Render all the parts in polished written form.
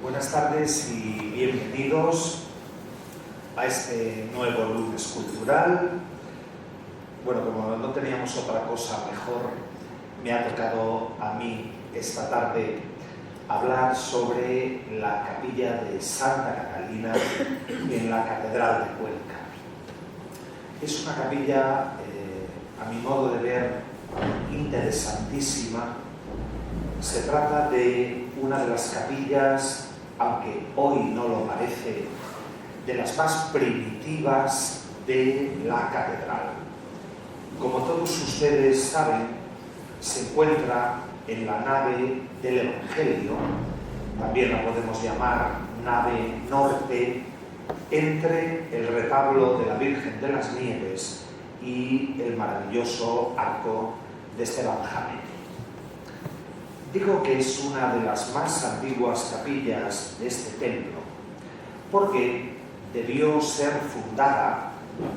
Buenas tardes y bienvenidos a este nuevo lunes cultural. Bueno, como no teníamos otra cosa mejor, me ha tocado a mí esta tarde hablar sobre la capilla de Santa Catalina en la Catedral de Cuenca. Es una capilla, a mi modo de ver, interesantísima. Se trata de una de las capillas, aunque hoy no lo parece, de las más primitivas de la catedral. Como todos ustedes saben, se encuentra en la nave del Evangelio, también la podemos llamar nave norte, entre el retablo de la Virgen de las Nieves y el maravilloso arco de Esteban Jaime. Digo que es una de las más antiguas capillas de este templo, porque debió ser fundada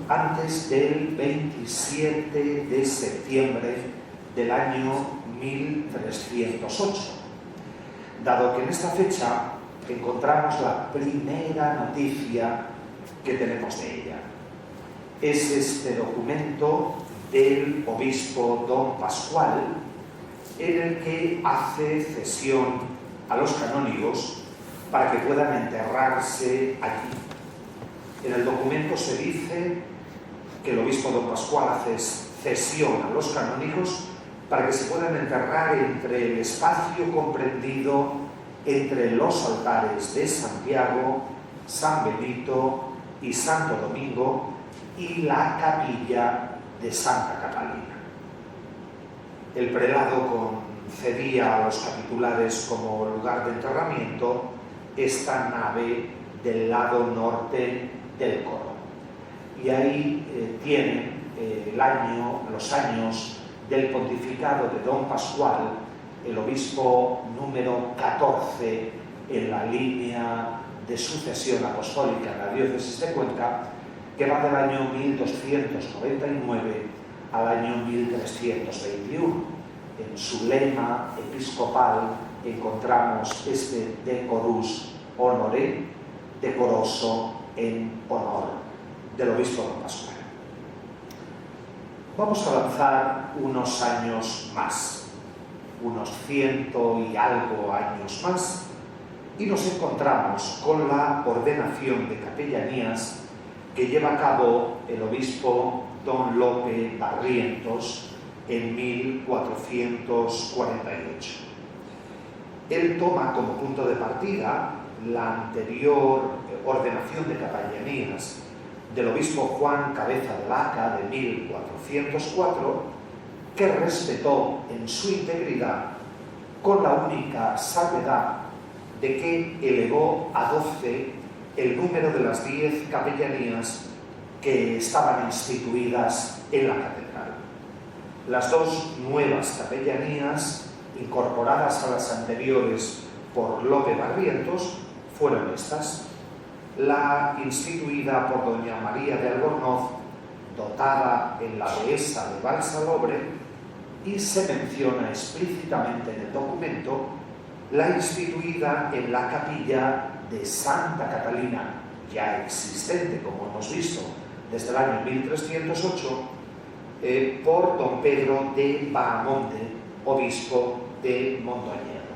antes del 27 de septiembre del año 1308, dado que en esta fecha encontramos la primera noticia que tenemos de ella. Es este documento del obispo don Pascual, en el que hace cesión a los canónigos para que puedan enterrarse allí. En el documento se dice que el obispo don Pascual hace cesión a los canónigos para que se puedan enterrar entre el espacio comprendido entre los altares de Santiago, San Benito y Santo Domingo y la capilla de Santa Catalina. El prelado concedía a los capitulares como lugar de enterramiento esta nave del lado norte del coro. Y ahí tienen los años del pontificado de don Pascual, el obispo número 14 en la línea de sucesión apostólica en la diócesis de Cuenca, que va del año 1299 al año 1321. En su lema episcopal encontramos este decorus honore, decoroso en honor del obispo don Pascual. Vamos a avanzar unos años más, unos 100 y algo años más, y nos encontramos con la ordenación de capellanías que lleva a cabo el obispo don Lope Barrientos en 1448. Él toma como punto de partida la anterior ordenación de capellanías del obispo Juan Cabeza de Vaca de 1404, que respetó en su integridad, con la única salvedad de que elevó a 12 el número de las 10 capellanías que estaban instituidas en la catedral. Las dos nuevas capellanías, incorporadas a las anteriores por Lope Barrientos, fueron estas: la instituida por doña María de Albornoz, dotada en la dehesa de Valsalobre, y se menciona explícitamente en el documento la instituida en la capilla de Santa Catalina, ya existente, como hemos visto, desde el año 1308, por don Pedro de Bahamonde, obispo de Mondoñedo.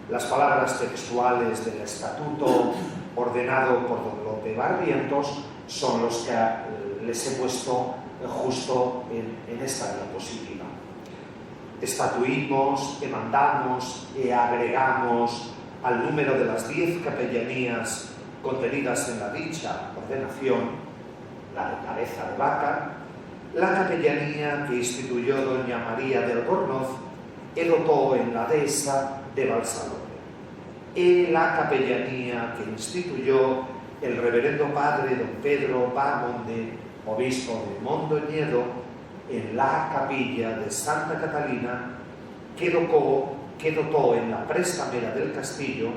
Las palabras textuales del estatuto ordenado por don Lope Barrientos son los que les he puesto justo en esta diapositiva. Estatuimos, mandamos y agregamos al número de las 10 capellanías contenidas en la dicha ordenación, la de Cabeza de Vaca, la capellanía que instituyó doña María de Albornoz, el dotó en la dehesa de Valsalobre, y la capellanía que instituyó el reverendo padre don Pedro Bahamonde, obispo de Mondoñedo, en la capilla de Santa Catalina, que dotó en la prestamera del castillo,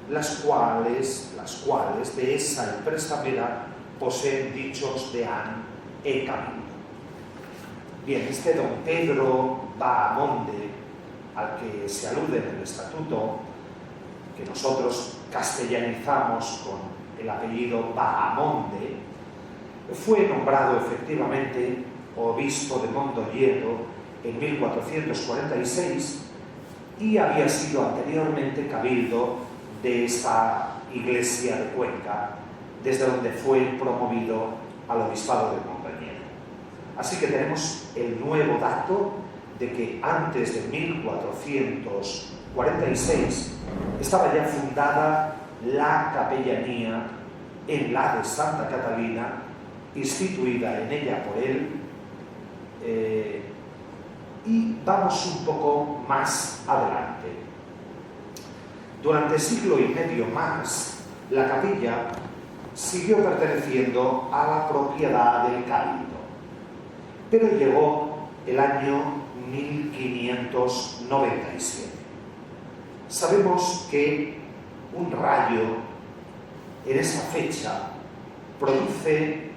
las cuales dehesa y prestamera poseen dichos de han e camino. Bien, este don Pedro Bahamonde, al que se alude en el estatuto, que nosotros castellanizamos con el apellido Bahamonde, fue nombrado efectivamente obispo de Mondoñedo en 1446 y había sido anteriormente cabildo de esta iglesia de Cuenca, desde donde fue promovido al obispado de Mondoñedo. Así que tenemos el nuevo dato de que antes de 1446 estaba ya fundada la capellanía en la de Santa Catalina, instituida en ella por él, y vamos un poco más adelante. Durante siglo y medio más, la capilla siguió perteneciendo a la propiedad del cabildo, pero llegó el año 1597. Sabemos que un rayo en esa fecha produce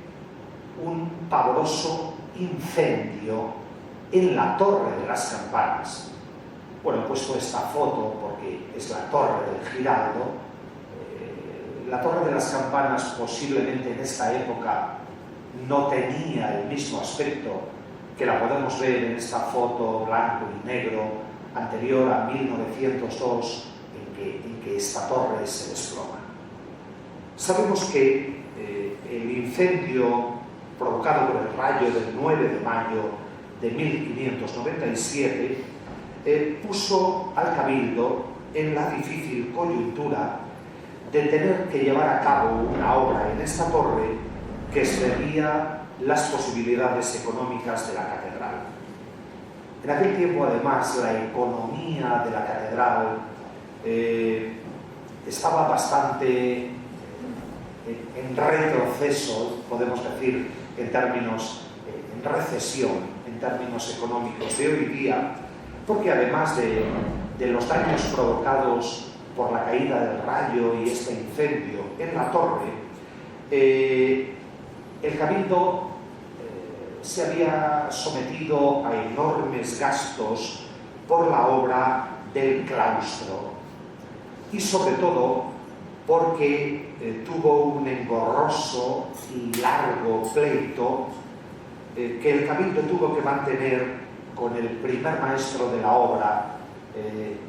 un pavoroso incendio en la Torre de las Campanas. Bueno, he puesto esta foto porque es la Torre del Giraldo. La Torre de las Campanas posiblemente en esta época no tenía el mismo aspecto que la podemos ver en esta foto blanco y negro anterior a 1902 en que esta torre se desploma. Sabemos que el incendio provocado por el rayo del 9 de mayo de 1597 puso al cabildo en la difícil coyuntura de tener que llevar a cabo una obra en esta torre que excedía las posibilidades económicas de la catedral. En aquel tiempo, además, la economía de la catedral estaba bastante en retroceso, podemos decir, en recesión, en términos económicos de hoy día, porque además de los daños provocados por la caída del rayo y este incendio en la torre, el cabildo se había sometido a enormes gastos por la obra del claustro y sobre todo porque tuvo un engorroso y largo pleito que el cabildo tuvo que mantener con el primer maestro de la obra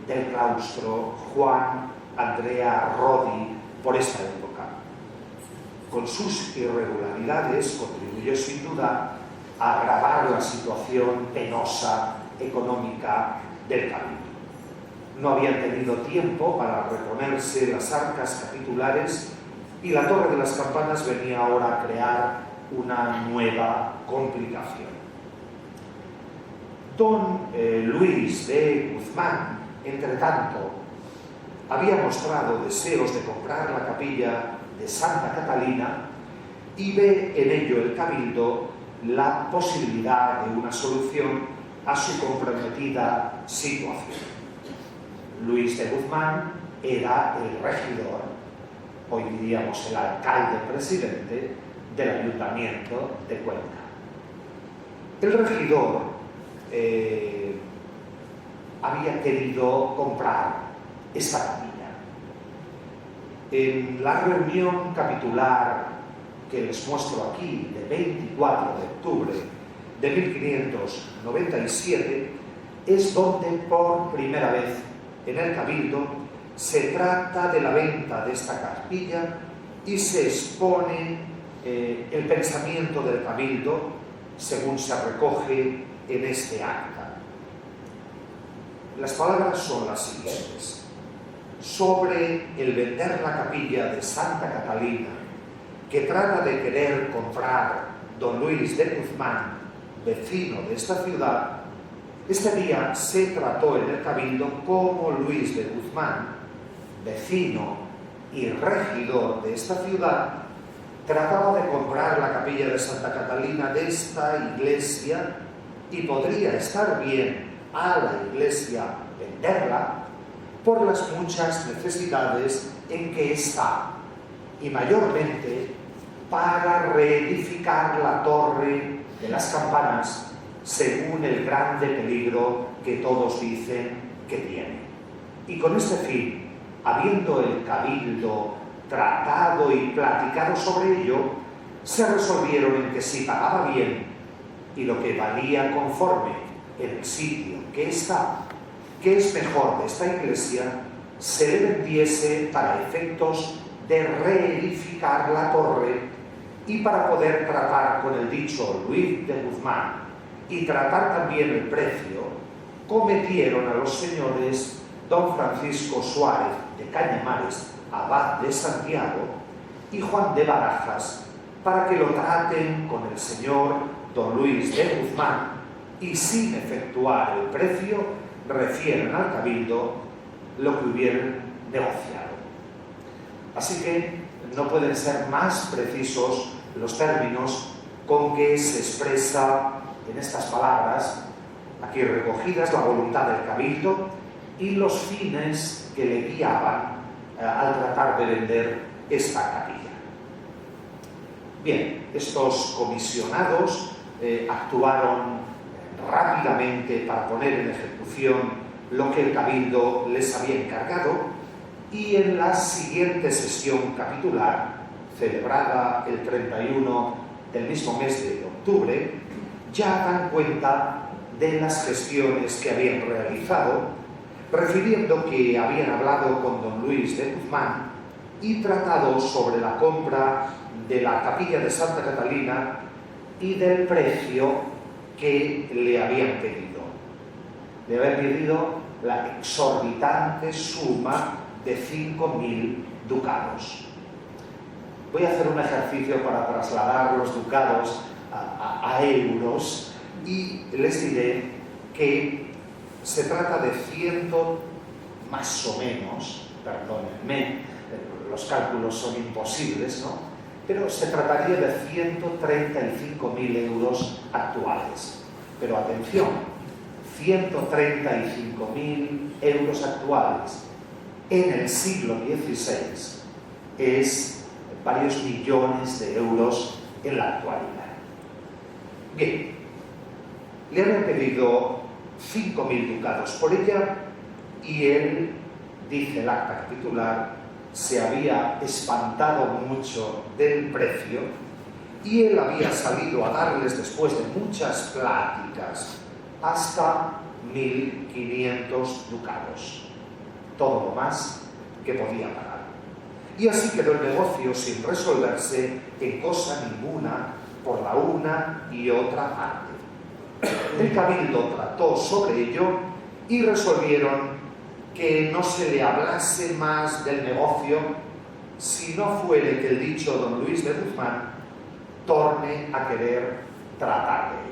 del claustro, Juan Andrea Rodi, por esta época. Con sus irregularidades contribuyó sin duda a agravar la situación penosa económica del cabildo. No habían tenido tiempo para reponerse las arcas capitulares y la Torre de las Campanas venía ahora a crear una nueva complicación. Don Luis de Guzmán, entre tanto, había mostrado deseos de comprar la capilla de Santa Catalina y ve en ello el cabildo la posibilidad de una solución a su comprometida situación. Luis de Guzmán era el regidor, hoy diríamos el alcalde presidente del Ayuntamiento de Cuenca. El regidor había querido comprar esta capilla. En la reunión capitular que les muestro aquí, de 24 de octubre de 1597, es donde por primera vez en el cabildo se trata de la venta de esta capilla y se expone el pensamiento del cabildo según se recoge en este acta. Las palabras son las siguientes: sobre el vender la capilla de Santa Catalina que trata de querer comprar don Luis de Guzmán, vecino de esta ciudad, este día se trató en el cabildo como Luis de Guzmán, vecino y regidor de esta ciudad, trataba de comprar la capilla de Santa Catalina de esta iglesia y podría estar bien a la iglesia venderla por las muchas necesidades en que está y mayormente para reedificar la Torre de las Campanas según el grande peligro que todos dicen que tiene. Y con este fin habiendo el cabildo tratado y platicado sobre ello, se resolvieron en que si pagaba bien y lo que valía conforme en el sitio que está, que es mejor de esta iglesia, se le vendiese para efectos de reedificar la torre y para poder tratar con el dicho Luis de Guzmán y tratar también el precio, cometieron a los señores don Francisco Suárez de Cañamares, abad de Santiago, y Juan de Barajas, para que lo traten con el señor don Luis de Guzmán y sin efectuar el precio refieren al cabildo lo que hubieran negociado. Así que no pueden ser más precisos los términos con que se expresa en estas palabras aquí recogidas la voluntad del cabildo y los fines que le guiaban al tratar de vender esta capilla. Bien, estos comisionados actuaron rápidamente para poner en ejecución lo que el cabildo les había encargado y en la siguiente sesión capitular, celebrada el 31 del mismo mes de octubre, ya dan cuenta de las gestiones que habían realizado, refiriendo que habían hablado con don Luis de Guzmán y tratado sobre la compra de la capilla de Santa Catalina y del precio que le habían pedido. Le habían pedido la exorbitante suma de 5.000 ducados. Voy a hacer un ejercicio para trasladar los ducados a euros y les diré que se trata de más o menos, perdónenme, los cálculos son imposibles, ¿no? Pero se trataría de 135.000 euros actuales. Pero atención, 135.000 euros actuales en el siglo XVI es varios millones de euros en la actualidad. Bien, le habían pedido 5.000 ducados por ella y él, dice el acta capitular, se había espantado mucho del precio y él había salido a darles, después de muchas pláticas, hasta 1.500 ducados, todo lo más que podía pagar. Y así quedó el negocio sin resolverse en cosa ninguna por la una y otra parte. El cabildo trató sobre ello y resolvieron que no se le hablase más del negocio si no fuere que el dicho don Luis de Guzmán torne a querer tratar de ello.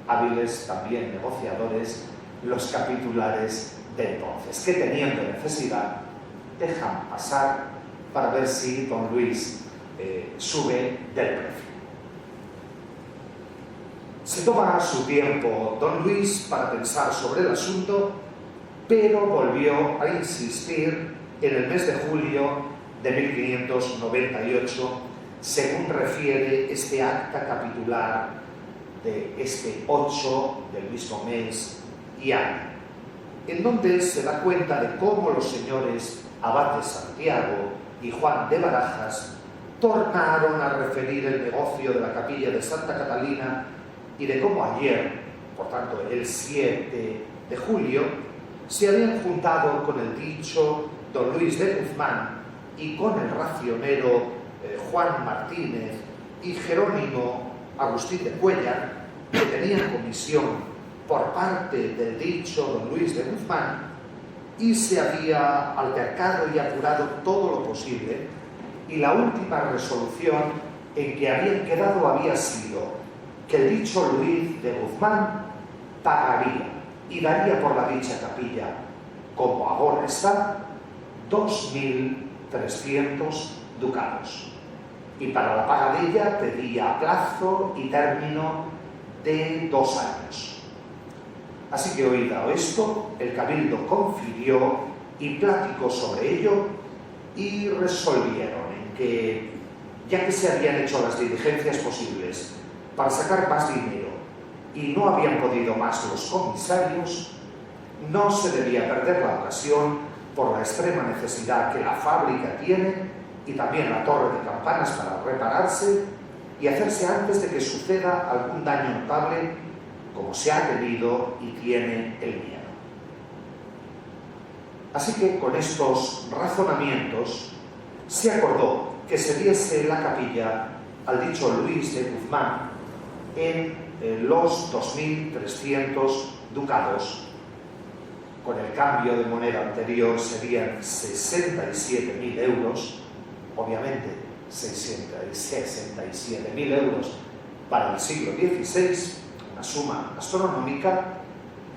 Hábiles también negociadores los capitulares de entonces, que teniendo necesidad dejan pasar para ver si don Luis sube del precio. Se toma su tiempo don Luis para pensar sobre el asunto, pero volvió a insistir en el mes de julio de 1598, según refiere este acta capitular de este 8 del mismo mes y año, en donde se da cuenta de cómo los señores Abad de Santiago y Juan de Barajas tornaron a referir el negocio de la capilla de Santa Catalina y de cómo ayer, por tanto el 7 de julio, se habían juntado con el dicho don Luis de Guzmán y con el racionero Juan Martínez y Jerónimo Agustín de Cuéllar, que tenían comisión por parte del dicho don Luis de Guzmán, y se había altercado y apurado todo lo posible, y la última resolución en que habían quedado había sido que el dicho Luis de Guzmán pagaría y daría por la dicha capilla, como ahora está, 2.300 ducados. Y para la paga de ella pedía plazo y término de 2 años. Así que oído esto, el cabildo confirió y platicó sobre ello y resolvieron en que, ya que se habían hecho las diligencias posibles para sacar más dinero y no habían podido más los comisarios, no se debía perder la ocasión por la extrema necesidad que la fábrica tiene y también la torre de campanas para repararse y hacerse antes de que suceda algún daño notable, como se ha tenido y tiene el miedo. Así que con estos razonamientos se acordó que se diese la capilla al dicho Luis de Guzmán en los 2.300 ducados. Con el cambio de moneda anterior serían 67.000 euros, obviamente 67.000 euros para el siglo XVI, una suma astronómica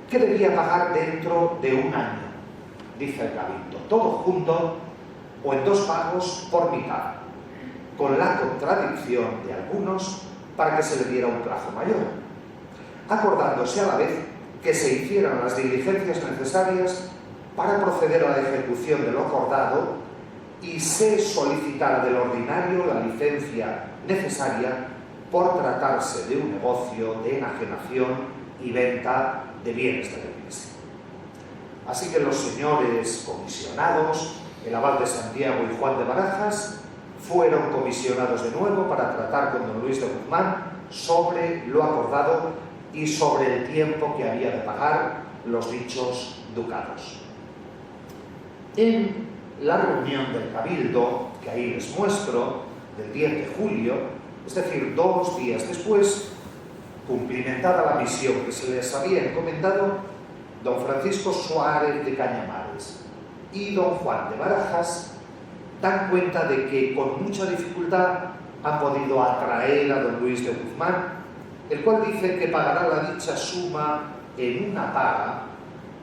que debía pagar dentro de un año, dice el Cabildo, todo junto o en 2 pagos por mitad, con la contradicción de algunos para que se le diera un plazo mayor, acordándose a la vez que se hicieran las diligencias necesarias para proceder a la ejecución de lo acordado y se solicitara del ordinario la licencia necesaria por tratarse de un negocio de enajenación y venta de bienes de la Iglesia. Así que los señores comisionados, el abad de Santiago y Juan de Barajas, fueron comisionados de nuevo para tratar con don Luis de Guzmán sobre lo acordado y sobre el tiempo que había de pagar los dichos ducados. En la reunión del Cabildo, que ahí les muestro, del 10 de julio, es decir, 2 días después, cumplimentada la misión que se les había encomendado, don Francisco Suárez de Cañamares y don Juan de Barajas dan cuenta de que con mucha dificultad han podido atraer a don Luis de Guzmán, el cual dice que pagará la dicha suma en una paga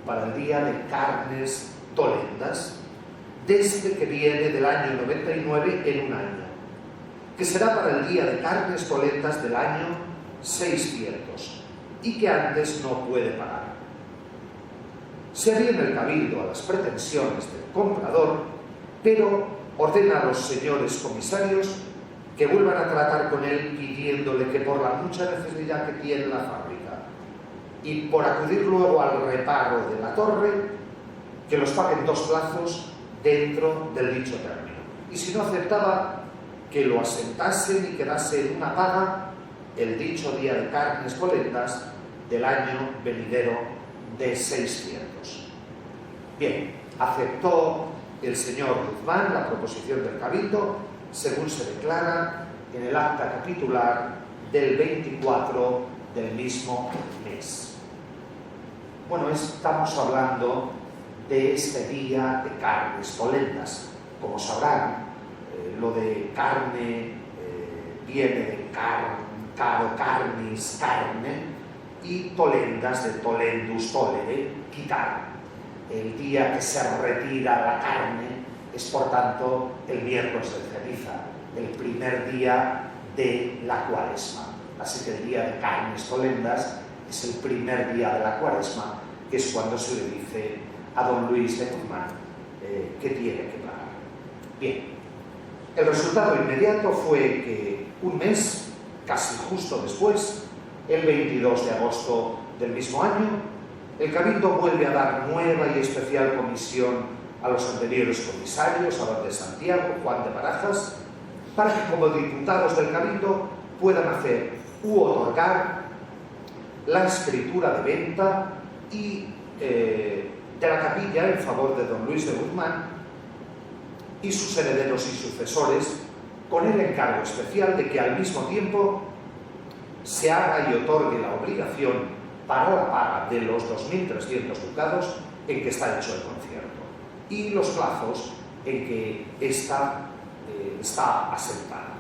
para el día de carnes tolendas, desde que viene del año 99 en un año, que será para el día de carnes tolendas del año 600 y que antes no puede pagar. Se aviene el Cabildo a las pretensiones del comprador, pero ordena a los señores comisarios que vuelvan a tratar con él pidiéndole que por la mucha necesidad que tiene la fábrica y por acudir luego al reparo de la torre, que los paguen 2 plazos dentro del dicho término. Y si no aceptaba, que lo asentasen y quedase en una paga el dicho día de carnes polendas del año venidero de 600. Bien, aceptó el señor Guzmán la proposición del Cabildo, según se declara en el acta capitular del 24 del mismo mes. Bueno, estamos hablando de este día de carnes polendas. Como sabrán, lo de carne viene de caro, carnis, carne, y tolendas de tolendus tolere, quitar. El día que se retira la carne es, por tanto, el miércoles de ceniza, el primer día de la Cuaresma. Así que el día de carnes tolendas es el primer día de la Cuaresma, que es cuando se le dice a don Luis de Guzmán que tiene que pagar. Bien, el resultado inmediato fue que un mes, casi justo después, el 22 de agosto del mismo año, el Cabildo vuelve a dar nueva y especial comisión a los anteriores comisarios, abad de Santiago, Juan de Barajas, para que como diputados del Cabildo puedan hacer u otorgar la escritura de venta y de la capilla en favor de don Luis de Guzmán y sus herederos y sucesores, con el encargo especial de que al mismo tiempo se haga y otorgue la obligación para la paga de los 2.300 ducados en que está hecho el concierto y los plazos en que está asentada.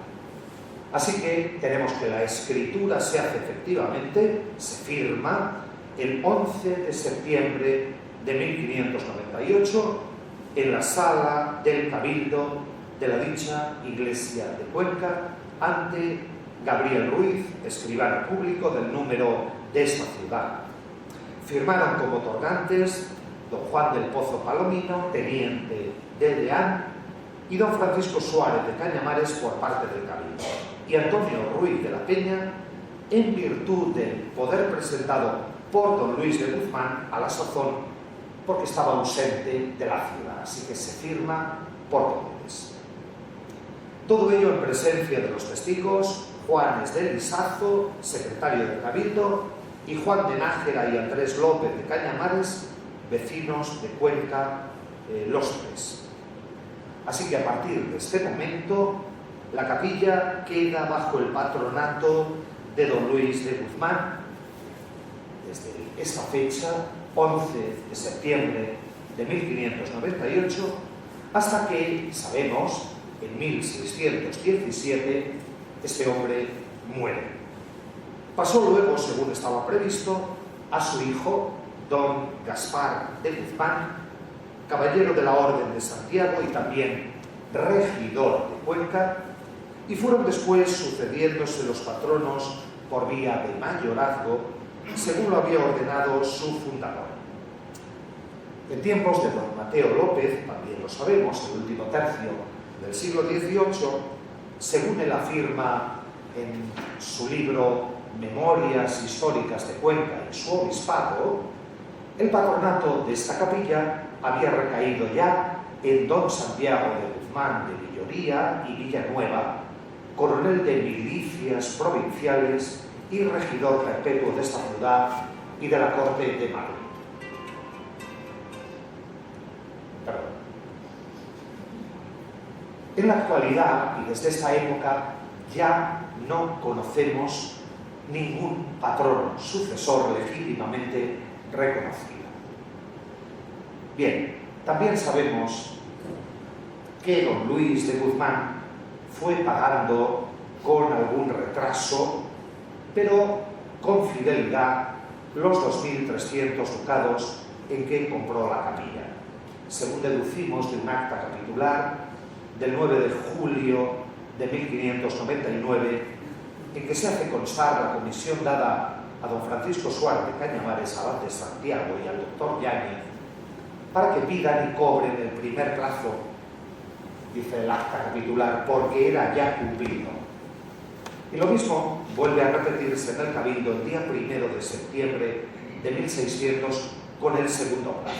Así que tenemos que la escritura se hace efectivamente, se firma el 11 de septiembre de 1598 en la sala del Cabildo de la dicha iglesia de Cuenca ante Gabriel Ruiz, escribano público del número de esta ciudad. Firmaron como otorgantes don Juan del Pozo Palomino, teniente de Deán, y don Francisco Suárez de Cañamares por parte del Cabildo, y Antonio Ruiz de la Peña, en virtud del poder presentado por don Luis de Guzmán a la sazón, porque estaba ausente de la ciudad. así que se firma por poderes. Todo ello en presencia de los testigos Juanes de Lisazo, secretario del Cabildo, y Juan de Nájera y Andrés López de Cañamares, vecinos de Cuenca, los tres. Así que a partir de este momento, la capilla queda bajo el patronato de don Luis de Guzmán. Desde esta fecha, 11 de septiembre de 1598, hasta que, sabemos, en 1617, este hombre muere. Pasó luego, según estaba previsto, a su hijo, don Gaspar de Guzmán, caballero de la Orden de Santiago y también regidor de Cuenca, y fueron después sucediéndose los patronos por vía de mayorazgo, según lo había ordenado su fundador. En tiempos de don Mateo López, también lo sabemos, el último tercio del siglo XVIII, según él afirma en su libro Memorias Históricas de Cuenca y su obispado, el patronato de esta capilla había recaído ya en don Santiago de Guzmán de Villoría y Villanueva, coronel de milicias provinciales y regidor perpetuo de esta ciudad y de la corte de Madrid. En la actualidad, y desde esta época, ya no conocemos ningún patrono sucesor legítimamente reconocido. Bien, también sabemos que don Luis de Guzmán fue pagando con algún retraso, pero con fidelidad, los 2.300 ducados en que compró la capilla, según deducimos de un acta capitular del 9 de julio de 1599, en que se hace constar la comisión dada a don Francisco Suárez de Cañamares, abad de Santiago, y al doctor Yáñez, para que pidan y cobren el primer plazo, dice el acta capitular, porque era ya cumplido. Y lo mismo vuelve a repetirse en el Cabildo el día 1 de septiembre de 1600 con el segundo plazo.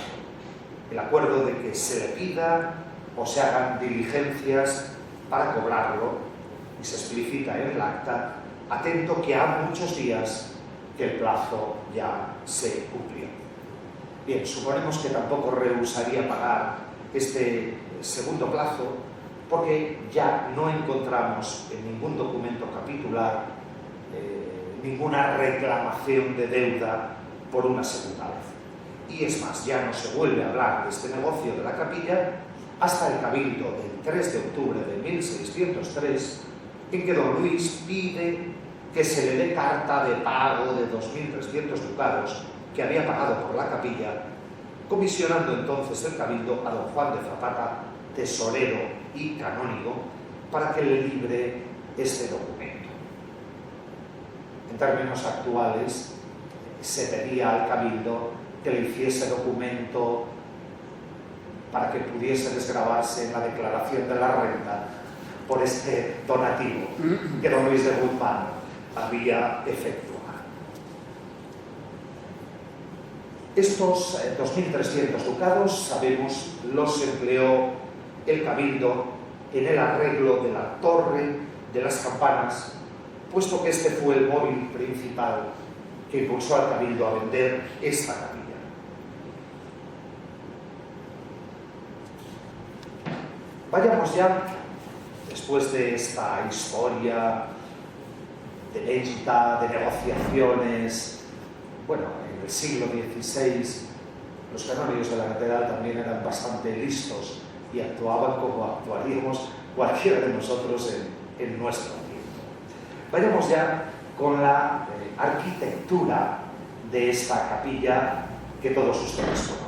El acuerdo de que se le pida o se hagan diligencias para cobrarlo, y se explicita en el acta, atento que ha muchos días que el plazo ya se cumplió. Bien, suponemos que tampoco rehusaría pagar este segundo plazo, porque ya no encontramos en ningún documento capitular ninguna reclamación de deuda por una segunda vez. Y es más, ya no se vuelve a hablar de este negocio de la capilla hasta el Cabildo del 3 de octubre de 1603, en que don Luis pide que se le dé carta de pago de 2.300 ducados que había pagado por la capilla, comisionando entonces el Cabildo a don Juan de Zapata, tesorero y canónigo, para que le libre este documento. En términos actuales, se pedía al Cabildo que le hiciese documento para que pudiese desgravarse en la declaración de la renta por este donativo que don Luis de Guzmán había efectuado. Estos 2.300 ducados, sabemos, los empleó el Cabildo en el arreglo de la torre de las campanas, puesto que este fue el móvil principal que impulsó al Cabildo a vender esta capilla. Vayamos ya, después de esta historia de venta, de negociaciones, bueno, en el siglo XVI los canónigos de la catedral también eran bastante listos y actuaban como actuaríamos cualquiera de nosotros en nuestro tiempo. Vayamos ya con la arquitectura de esta capilla que todos ustedes conocen.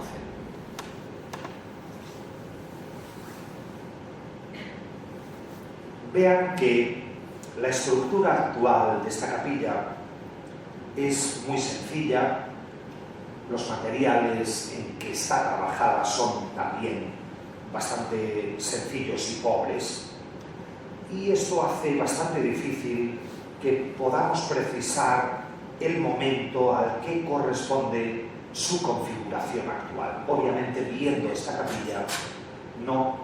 Vean que la estructura actual de esta capilla es muy sencilla, los materiales en que está trabajada son también bastante sencillos y pobres, y esto hace bastante difícil que podamos precisar el momento al que corresponde su configuración actual. Obviamente, viendo esta capilla, no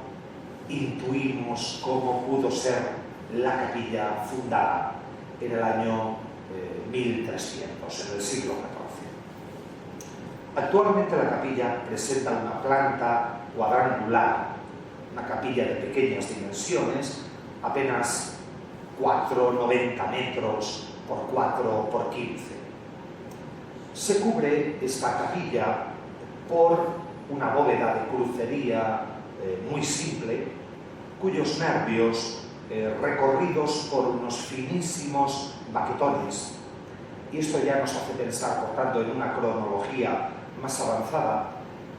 intuimos cómo pudo ser la capilla fundada en el año 1300, en el siglo XIV. Actualmente la capilla presenta una planta cuadrangular, una capilla de pequeñas dimensiones, apenas 4,90 metros por 4 por 15. Se cubre esta capilla por una bóveda de crucería muy simple, cuyos nervios recorridos por unos finísimos baquetones, y esto ya nos hace pensar, por tanto, en una cronología más avanzada,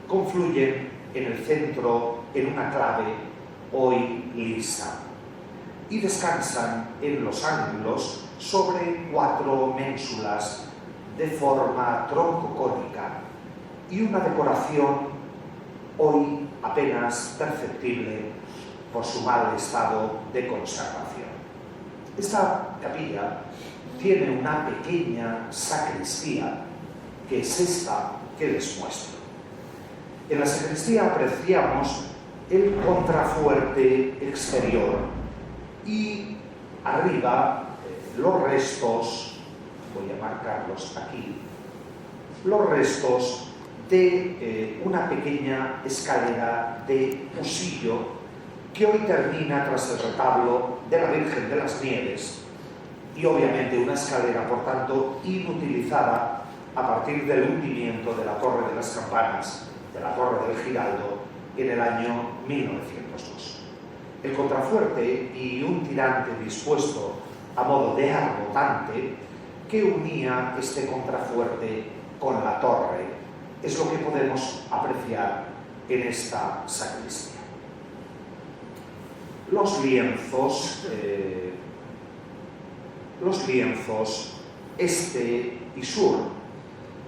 confluyen en el centro en una clave hoy lisa y descansan en los ángulos sobre 4 ménsulas de forma troncocónica y una decoración hoy apenas perceptible por su mal estado de conservación. Esta capilla tiene una pequeña sacristía, que es esta que les muestro. En la sacristía apreciamos el contrafuerte exterior y arriba los restos, voy a marcarlos aquí, los restos de una pequeña escalera de husillo que hoy termina tras el retablo de la Virgen de las Nieves, y obviamente una escalera, por tanto, inutilizada a partir del hundimiento de la Torre de las Campanas, de la Torre del Giraldo, en el año 1902. El contrafuerte y un tirante dispuesto a modo de arbotante que unía este contrafuerte con la torre es lo que podemos apreciar en esta sacristía. Los lienzos este y sur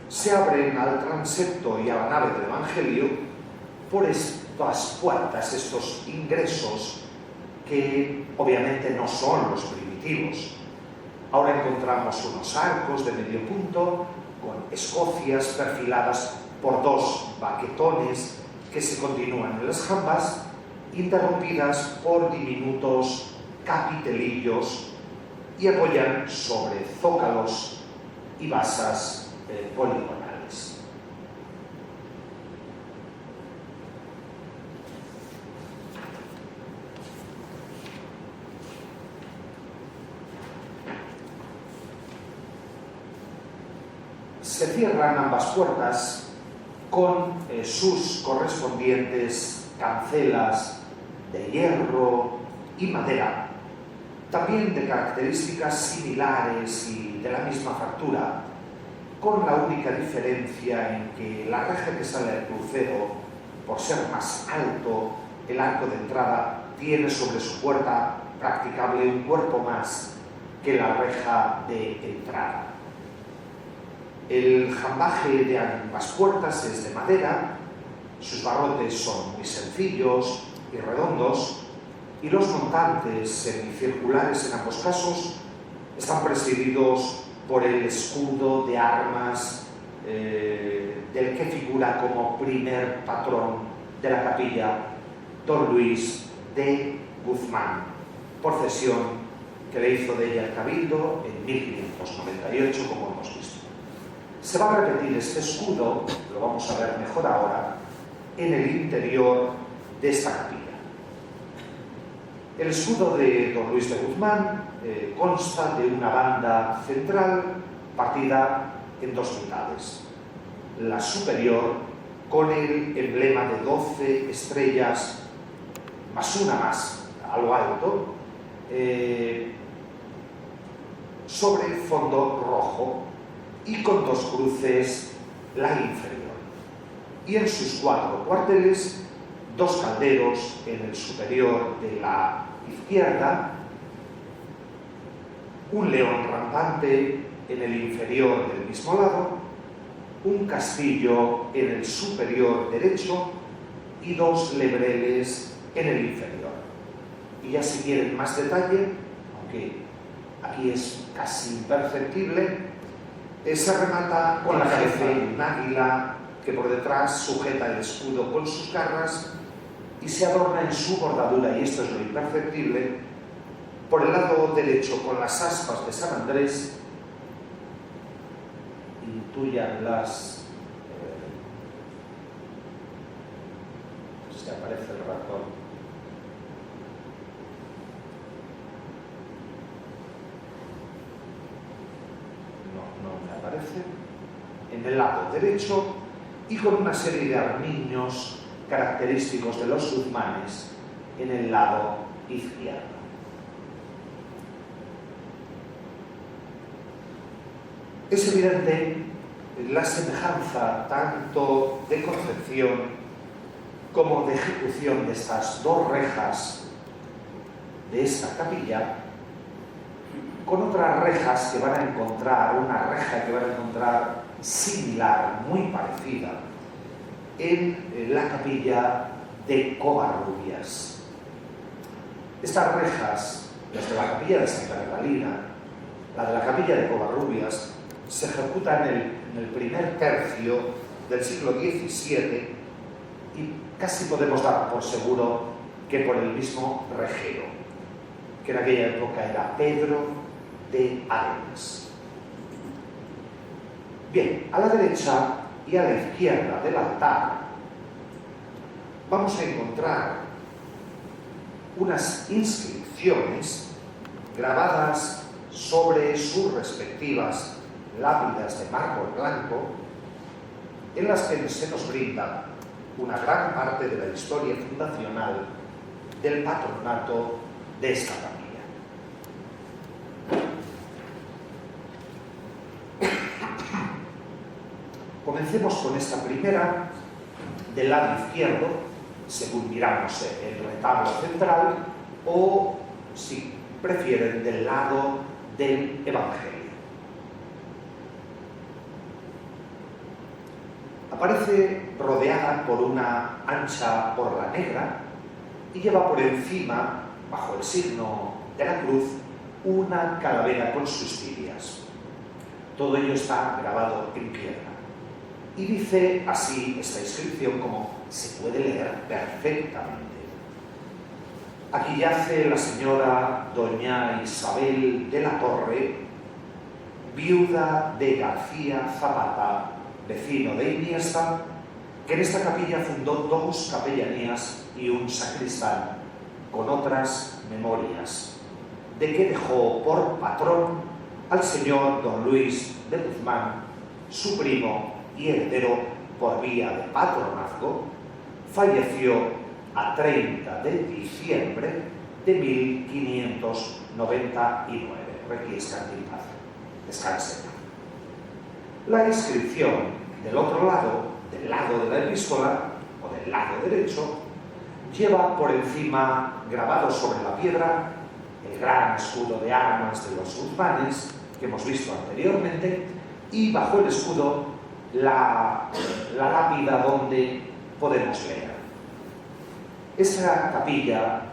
se abren al transepto y a la nave del Evangelio por estas puertas, estos ingresos que obviamente no son los primitivos. Ahora encontramos unos arcos de medio punto con escocias perfiladas por 2 baquetones que se continúan en las jambas, interrumpidas por diminutos capitelillos, y apoyan sobre zócalos y basas poligonales. Se cierran ambas puertas con sus correspondientes cancelas de hierro y madera, también de características similares y de la misma factura, con la única diferencia en que la reja que sale del crucero, por ser más alto, el arco de entrada tiene sobre su puerta practicable un cuerpo más que la reja de entrada. El jambaje de ambas puertas es de madera, sus barrotes son muy sencillos y redondos, y los montantes semicirculares en ambos casos están presididos por el escudo de armas del que figura como primer patrón de la capilla don Luis de Guzmán, por cesión que le hizo de ella el Cabildo en 1598, como hemos visto. Se va a repetir este escudo, lo vamos a ver mejor ahora, en el interior de esta capilla. El escudo de don Luis de Guzmán consta de una banda central partida en 2 mitades. La superior con el emblema de 12 estrellas más una más a lo alto sobre fondo rojo y con 2 cruces la inferior. Y en sus 4 cuarteles 2 calderos en el superior de la izquierda, un león rampante en el inferior del mismo lado, un castillo en el superior derecho y 2 lebreles en el inferior. Y ya si quieren más detalle, aunque aquí es casi imperceptible, se remata con la cabeza de un águila que por detrás sujeta el escudo con sus garras y se adorna en su bordadura, y esto es lo imperceptible, por el lado derecho con las aspas de San Andrés, y tú ya las... se aparece el ratón. No me aparece. En el lado derecho, y con una serie de armiños característicos de los guzmanes en el lado izquierdo. Es evidente la semejanza tanto de concepción como de ejecución de estas dos rejas de esta capilla con otras rejas que van a encontrar, una reja que van a encontrar similar, muy parecida, en la capilla de Covarrubias. Estas rejas, desde la capilla de Santa Catalina, la de la capilla de Covarrubias, se ejecutan en el primer tercio del siglo XVII y casi podemos dar por seguro que por el mismo regero, que en aquella época era Pedro de Arenas. Bien, a la derecha y a la izquierda del altar vamos a encontrar unas inscripciones grabadas sobre sus respectivas lápidas de mármol blanco, en las que se nos brinda una gran parte de la historia fundacional del patronato de esta capilla. Comencemos con esta primera, del lado izquierdo, según miramos el retablo central, o, si prefieren, del lado del Evangelio. Aparece rodeada por una ancha orla negra y lleva por encima, bajo el signo de la cruz, una calavera con sus tibias. Todo ello está grabado en piedra. Y dice así esta inscripción, como se puede leer perfectamente. Aquí yace la señora doña Isabel de la Torre, viuda de García Zapata, vecino de Iniesta, que en esta capilla fundó 2 capellanías y un sacristán, con otras memorias, de que dejó por patrón al señor don Luis de Guzmán, su primo y heredero por vía de patronazgo. Falleció a 30 de diciembre de 1599. Requiescat in paz. Descanse. La inscripción del otro lado, del lado de la epístola, o del lado derecho, lleva por encima, grabado sobre la piedra, el gran escudo de armas de los Guzmanes, que hemos visto anteriormente, y bajo el escudo la lápida donde podemos leer. Esa capilla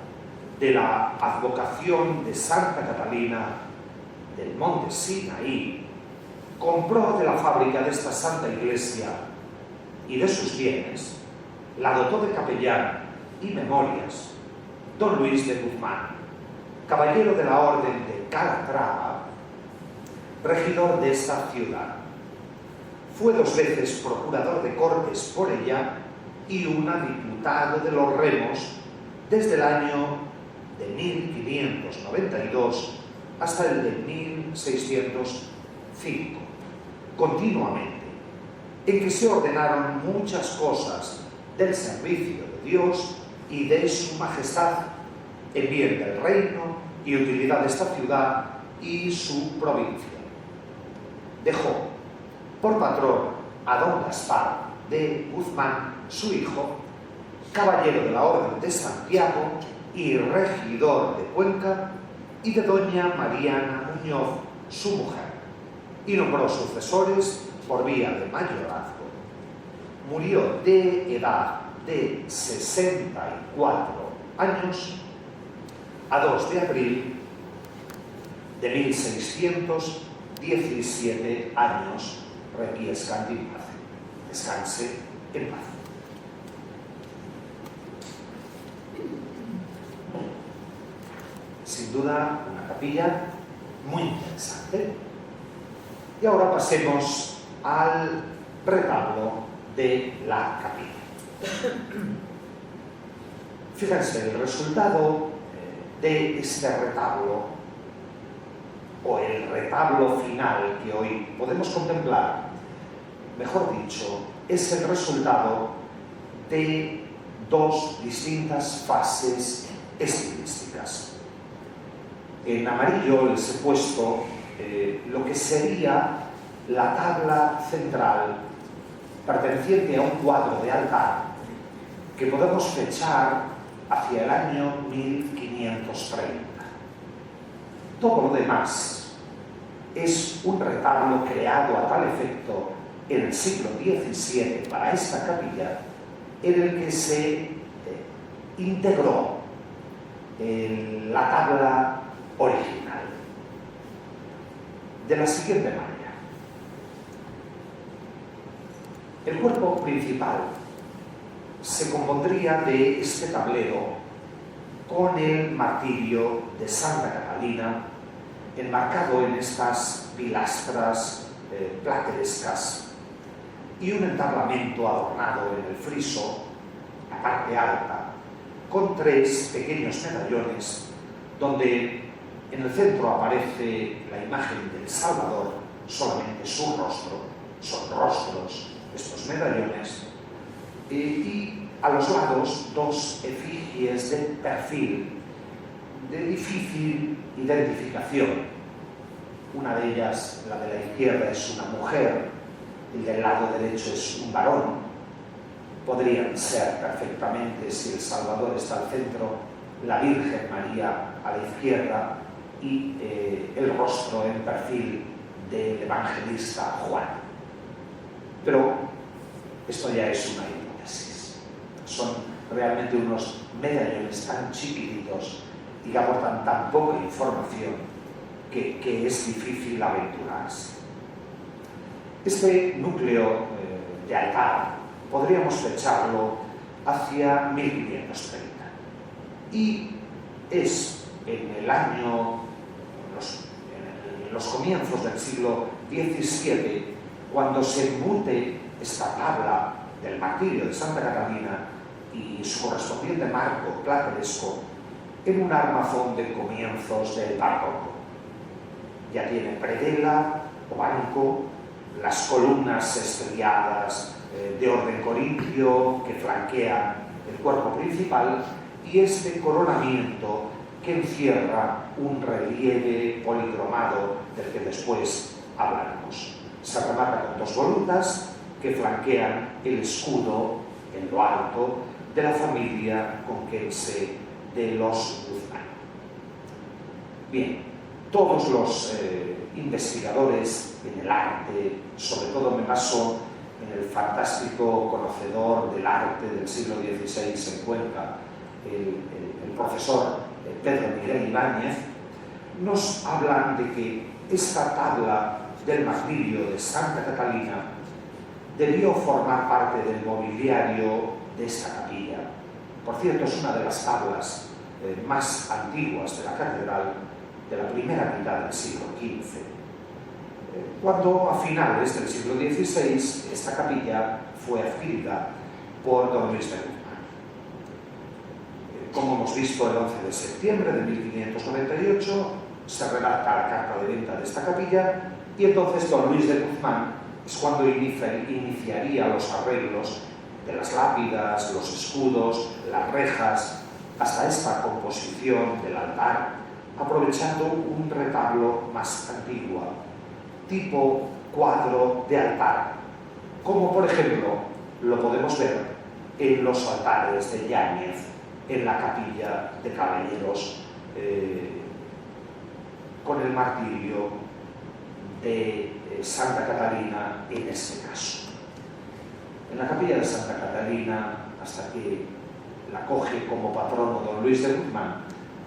de la advocación de Santa Catalina del Monte Sinaí compró de la fábrica de esta santa iglesia y de sus bienes, la dotó de capellán y memorias don Luis de Guzmán, caballero de la Orden de Calatrava, regidor de esta ciudad. Fue 2 veces procurador de Cortes por ella y una diputado de los Remos desde el año de 1592 hasta el de 1605, continuamente, en que se ordenaron muchas cosas del servicio de Dios y de su majestad, en bien del reino y utilidad de esta ciudad y su provincia. Dejó por patrón a don Gaspar de Guzmán, su hijo, caballero de la Orden de Santiago y regidor de Cuenca, y de doña Mariana Muñoz, su mujer, y nombró sucesores por vía de mayorazgo. Murió de edad de 64 años a 2 de abril de 1617 años. Requiescat in paz. Descanse en paz. duda una capilla muy interesante. Y ahora pasemos al retablo de la capilla. Fíjense, el resultado de este retablo, o el retablo final que hoy podemos contemplar, mejor dicho, es el resultado de dos distintas fases estilísticas. En amarillo les he puesto lo que sería la tabla central perteneciente a un cuadro de altar que podemos fechar hacia el año 1530. Todo lo demás es un retablo creado a tal efecto en el siglo XVII para esta capilla, en el que se integró la tabla original de la siguiente manera. El cuerpo principal se compondría de este tablero con el martirio de Santa Catalina enmarcado en estas pilastras platerescas y un entablamento adornado en el friso, la parte alta, con tres pequeños medallones donde en el centro aparece la imagen del Salvador, solamente su rostro, son rostros estos medallones, y a los lados dos efigies de perfil de difícil identificación. Una de ellas, la de la izquierda, es una mujer, el del lado derecho es un varón. Podrían ser perfectamente, si el Salvador está al centro, la Virgen María a la izquierda y el rostro en perfil del evangelista Juan. Pero esto ya es una hipótesis. Son realmente unos medallones tan chiquititos y que aportan tan poca información que es difícil aventurarse. Este núcleo de altar podríamos fecharlo hacia 1530 y es en el año, en los comienzos del siglo XVII, cuando se embute esta tabla del martirio de Santa Catalina y su correspondiente marco plateresco en un armazón de comienzos del barroco. Ya tiene predela o banco, las columnas estrelladas de orden corintio que flanquean el cuerpo principal y este coronamiento que encierra un relieve policromado del que después hablaremos. Se remata con dos volutas que flanquean el escudo en lo alto de la familia conquense de los Guzmán. Bien, todos los investigadores en el arte, sobre todo me baso en el fantástico conocedor del arte del siglo XVI en Cuenca, el profesor Pedro Miguel Ibáñez, nos hablan de que esta tabla del martirio de Santa Catalina debió formar parte del mobiliario de esta capilla. Por cierto, es una de las tablas más antiguas de la catedral de la primera mitad del siglo XV, cuando a finales del siglo XVI esta capilla fue adquirida por don Luis de Guzmán. Como hemos visto, el 11 de septiembre de 1598 se redacta la carta de venta de esta capilla y entonces don Luis de Guzmán es cuando iniciaría los arreglos de las lápidas, los escudos, las rejas, hasta esta composición del altar, aprovechando un retablo más antiguo, tipo cuadro de altar, como por ejemplo lo podemos ver en los altares de Yáñez, en la capilla de caballeros, con el martirio de Santa Catalina en este caso. En la capilla de Santa Catalina, hasta que la coge como patrono don Luis de Guzmán,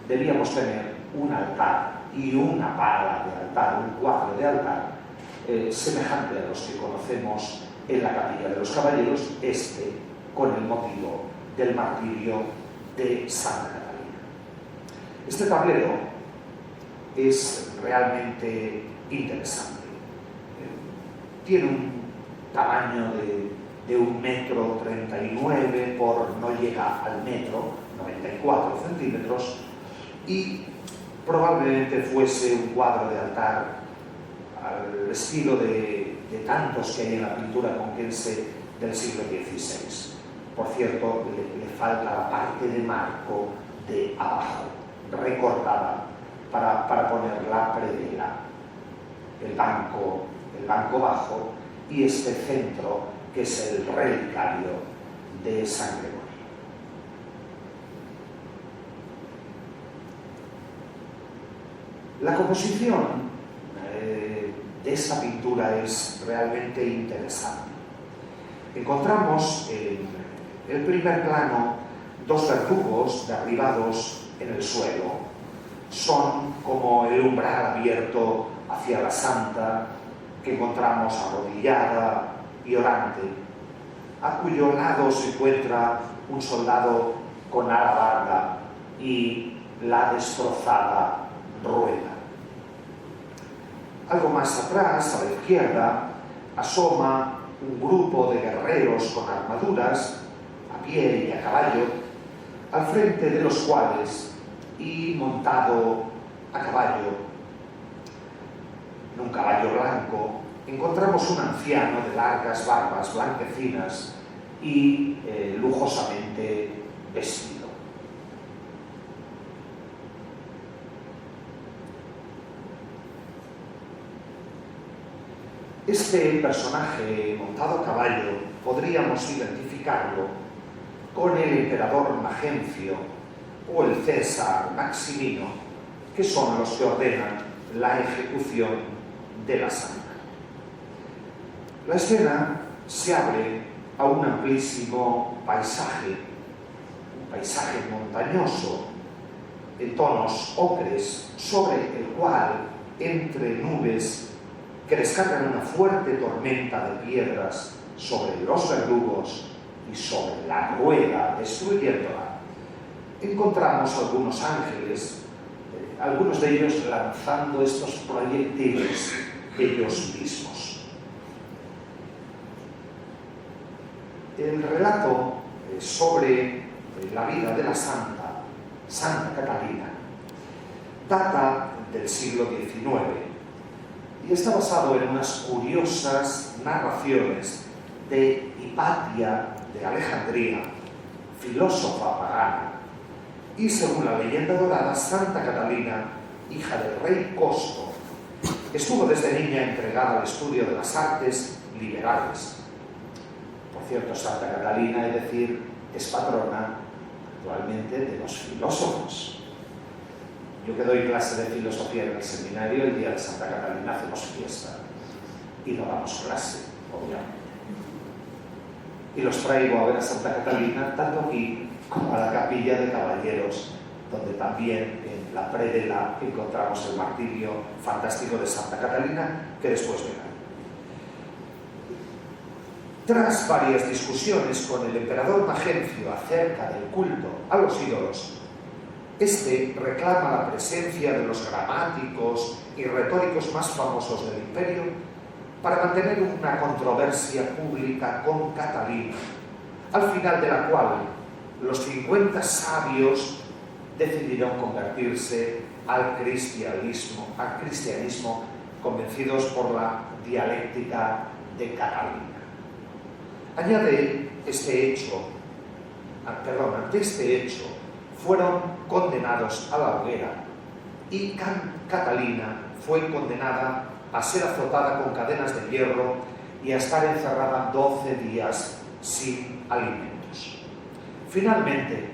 debíamos tener un altar y una pala de altar, un cuadro de altar, semejante a los que conocemos en la capilla de los caballeros, con el motivo del martirio de Santa Catalina. Este tablero es realmente interesante. Tiene un tamaño de 1,39 m por no llega al metro, 94 centímetros, y probablemente fuese un cuadro de altar al estilo de tantos que hay en la pintura conquense del siglo XVI. Por cierto, le falta la parte de marco de abajo, recortada, para poner la predela, el banco bajo y este centro que es el relicario de San Gregorio. La composición de esta pintura es realmente interesante. Encontramos en el primer plano dos verdugos derribados en el suelo. Son como el umbral abierto hacia la santa que encontramos arrodillada y orante, a cuyo lado se encuentra un soldado con alabarda y la destrozada rueda. Algo más atrás, a la izquierda, asoma un grupo de guerreros con armaduras, a pie y a caballo, al frente de los cuales, y montado a caballo, en un caballo blanco, encontramos un anciano de largas barbas blanquecinas y lujosamente vestido. Este personaje montado a caballo podríamos identificarlo con el emperador Magencio o el César Maximino, que son los que ordenan la ejecución de la santa. La escena se abre a un amplísimo paisaje, un paisaje montañoso, en tonos ocres, sobre el cual, entre nubes que descargan una fuerte tormenta de piedras sobre los verdugos y sobre la rueda destruyéndola, encontramos algunos ángeles, algunos de ellos lanzando estos proyectiles ellos mismos. El relato sobre la vida de la Santa Catalina, data del siglo XIX y está basado en unas curiosas narraciones de Hipatia de Alejandría, filósofa pagana, y según la leyenda dorada, Santa Catalina, hija del rey Costo, estuvo desde niña entregada al estudio de las artes liberales. Por cierto, Santa Catalina, es decir, es patrona actualmente de los filósofos. Yo que doy clase de filosofía en el seminario, el día de Santa Catalina hacemos fiesta y no damos clase, obviamente. Y los traigo a ver a Santa Catalina tanto aquí como a la capilla de caballeros, donde también en la predela encontramos el martirio fantástico de Santa Catalina, que después verán. Tras varias discusiones con el emperador Magencio acerca del culto a los ídolos, este reclama la presencia de los gramáticos y retóricos más famosos del imperio para mantener una controversia pública con Catalina, al final de la cual los 50 sabios decidieron convertirse al cristianismo, convencidos por la dialéctica de Catalina. Ante este hecho, fueron condenados a la hoguera y Catalina fue condenada a ser azotada con cadenas de hierro y a estar encerrada 12 días sin alimentos. Finalmente,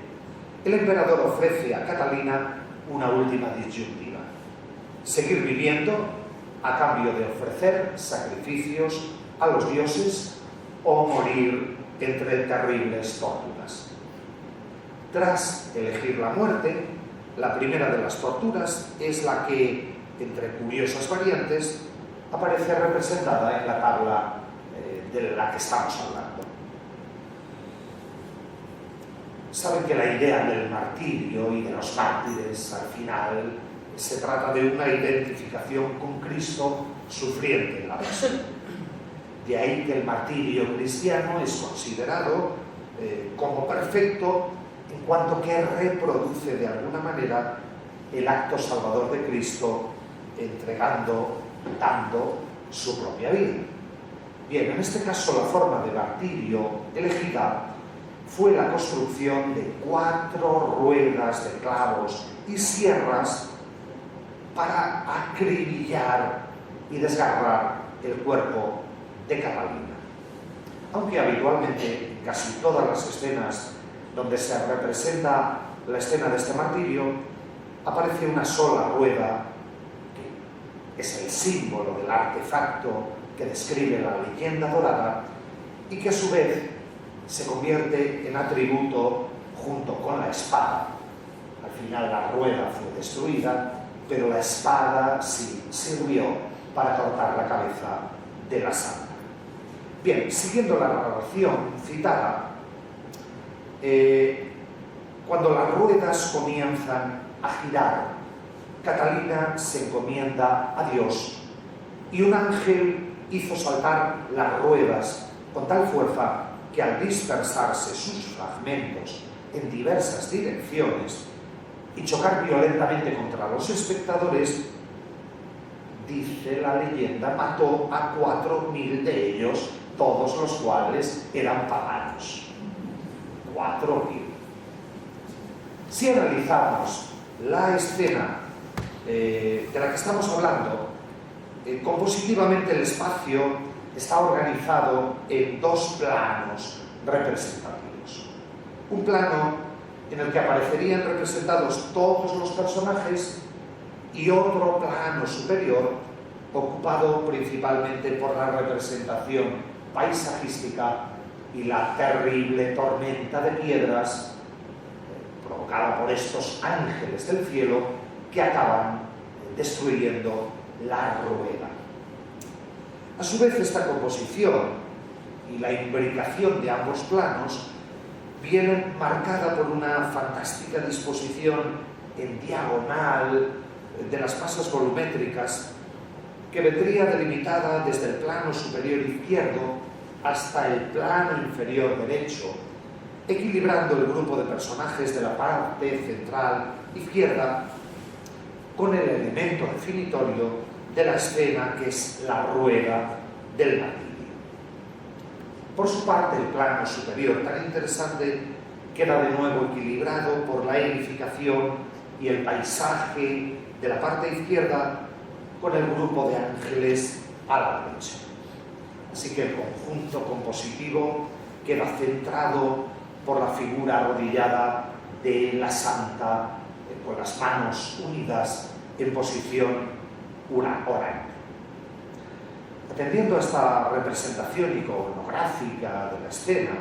el emperador ofrece a Catalina una última disyuntiva: seguir viviendo a cambio de ofrecer sacrificios a los dioses o morir entre terribles torturas. Tras elegir la muerte, la primera de las torturas es la que, entre curiosas variantes, aparece representada en la tabla de la que estamos hablando. Saben que la idea del martirio y de los mártires, al final, Se trata de una identificación con Cristo sufriente en la pasión. De ahí que el martirio cristiano es considerado como perfecto en cuanto que reproduce de alguna manera el acto salvador de Cristo, entregando, dando su propia vida. Bien, en este caso la forma de martirio elegida fue la construcción de 4 ruedas de clavos y sierras para acribillar y desgarrar el cuerpo de Catalina. Aunque habitualmente en casi todas las escenas donde se representa la escena de este martirio aparece una sola rueda, que es el símbolo del artefacto que describe la leyenda dorada y que a su vez se convierte en atributo junto con la espada. Al final la rueda fue destruida, pero la espada sí sirvió para cortar la cabeza de la santa. Bien, siguiendo la narración citada, cuando las ruedas comienzan a girar, Catalina se encomienda a Dios y un ángel hizo saltar las ruedas con tal fuerza que al dispersarse sus fragmentos en diversas direcciones y chocar violentamente contra los espectadores, dice la leyenda, mató a 4.000 de ellos, todos los cuales eran paganos. 4.000. Si analizamos la escena de la que estamos hablando, compositivamente el espacio está organizado en 2 planos representativos. Un plano en el que aparecerían representados todos los personajes y otro plano superior ocupado principalmente por la representación paisajística y la terrible tormenta de piedras provocada por estos ángeles del cielo que acaban destruyendo la rueda. A su vez, esta composición y la imbricación de ambos planos vienen marcada por una fantástica disposición en diagonal de las masas volumétricas que vendría delimitada desde el plano superior izquierdo hasta el plano inferior derecho, equilibrando el grupo de personajes de la parte central izquierda con el elemento definitorio de la escena, que es la rueda del martirio. Por su parte, el plano superior, tan interesante, queda de nuevo equilibrado por la edificación y el paisaje de la parte izquierda con el grupo de ángeles a la derecha. Así que el conjunto compositivo queda centrado por la figura arrodillada de la santa con las manos unidas en posición orante. Atendiendo a esta representación iconográfica de la escena,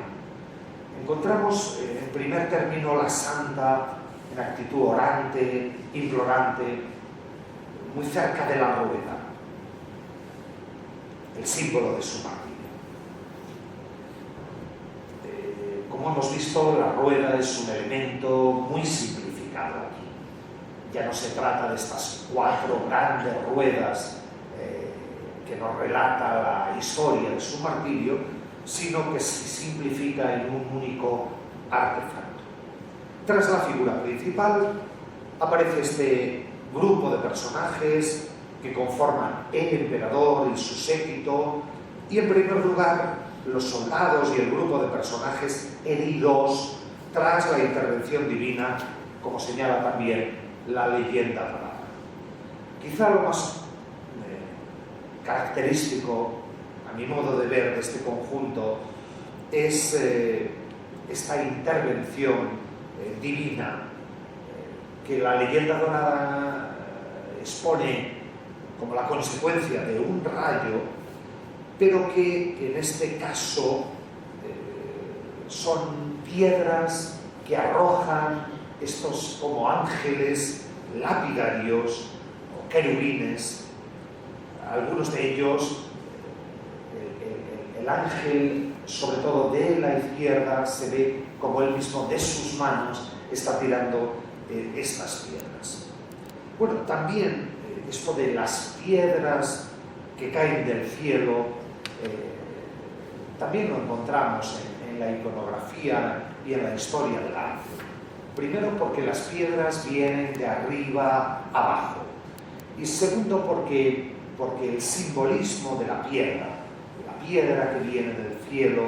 encontramos en primer término la santa en actitud orante, implorante, muy cerca de la rueda, el símbolo de su martirio. Como hemos visto, la rueda es un elemento muy simplificado aquí. Ya no se trata de estas 4 grandes ruedas que nos relata la historia de su martirio, sino que se simplifica en un único artefacto. Tras la figura principal aparece este grupo de personajes que conforman el emperador y su séquito, y en primer lugar los soldados y el grupo de personajes heridos tras la intervención divina, como señala también la leyenda dorada. Quizá lo más característico, a mi modo de ver, de este conjunto es esta intervención divina que la leyenda dorada expone como la consecuencia de un rayo, pero que en este caso son piedras que arrojan estos como ángeles lapidarios o querubines. Algunos de ellos, el ángel, sobre todo de la izquierda, se ve como él mismo de sus manos está tirando estas piedras. Bueno, también esto de las piedras que caen del cielo, también lo encontramos en la iconografía y en la historia del arte. Primero porque las piedras vienen de arriba abajo, y segundo porque el simbolismo de la piedra que viene del cielo,